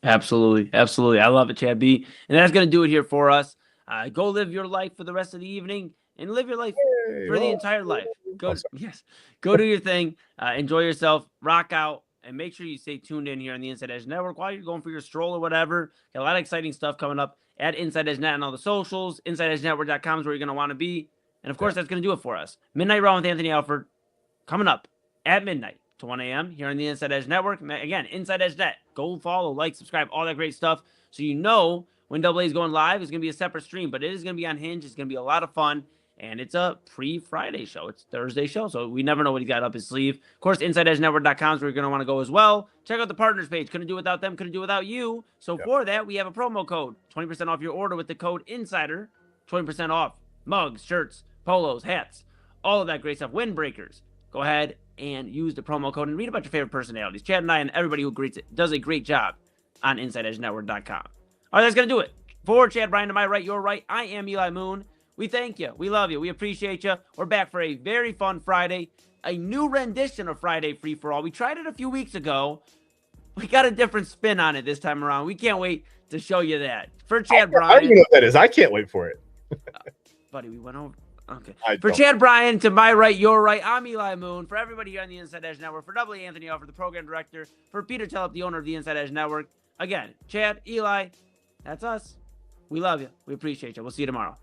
Absolutely. I love it, Chad B. And that's going to do it here for us. Go live your life for the rest of the evening and live your life for the entire life. Go do your thing. Enjoy yourself, rock out, and make sure you stay tuned in here on the Inside Edge Network while you're going for your stroll or whatever. Got a lot of exciting stuff coming up at Inside Edge Net on all the socials. InsideEdgeNetwork.com is where you're going to want to be. And of course, that's going to do it for us. Midnight Raw with Anthony Alford coming up at midnight to 1 a.m. here on the Inside Edge Network. Again, Inside Edge Net. Go follow, like, subscribe, all that great stuff. So when Double A is going live, it's going to be a separate stream, but it is going to be on Hinge. It's going to be a lot of fun. And it's a pre-Friday show. It's Thursday show, so we never know what he got up his sleeve. Of course, InsideEdgeNetwork.com is where you're going to want to go as well. Check out the partners page. Couldn't do without them. Couldn't do without you. So for that, we have a promo code. 20% off your order with the code INSIDER. 20% off mugs, shirts, polos, hats, all of that great stuff. Windbreakers. Go ahead and use the promo code and read about your favorite personalities. Chad and I and everybody who does a great job on InsideEdgeNetwork.com. All right, that's going to do it. For Chad Bryan to my right, your right, I am Eli Moon. We thank you. We love you. We appreciate you. We're back for a very fun Friday, a new rendition of Friday Free For All. We tried it a few weeks ago. We got a different spin on it this time around. We can't wait to show you that. For Chad Bryan. I don't even know what that is. I can't wait for it. buddy, we went over. Okay. I For don't. Chad Bryan, to my right, your right, I'm Eli Moon. For everybody here on the Inside Edge Network, for W. Anthony Offer, the program director, for Peter Tellup, the owner of the Inside Edge Network. Again, Chad, Eli, that's us. We love you. We appreciate you. We'll see you tomorrow.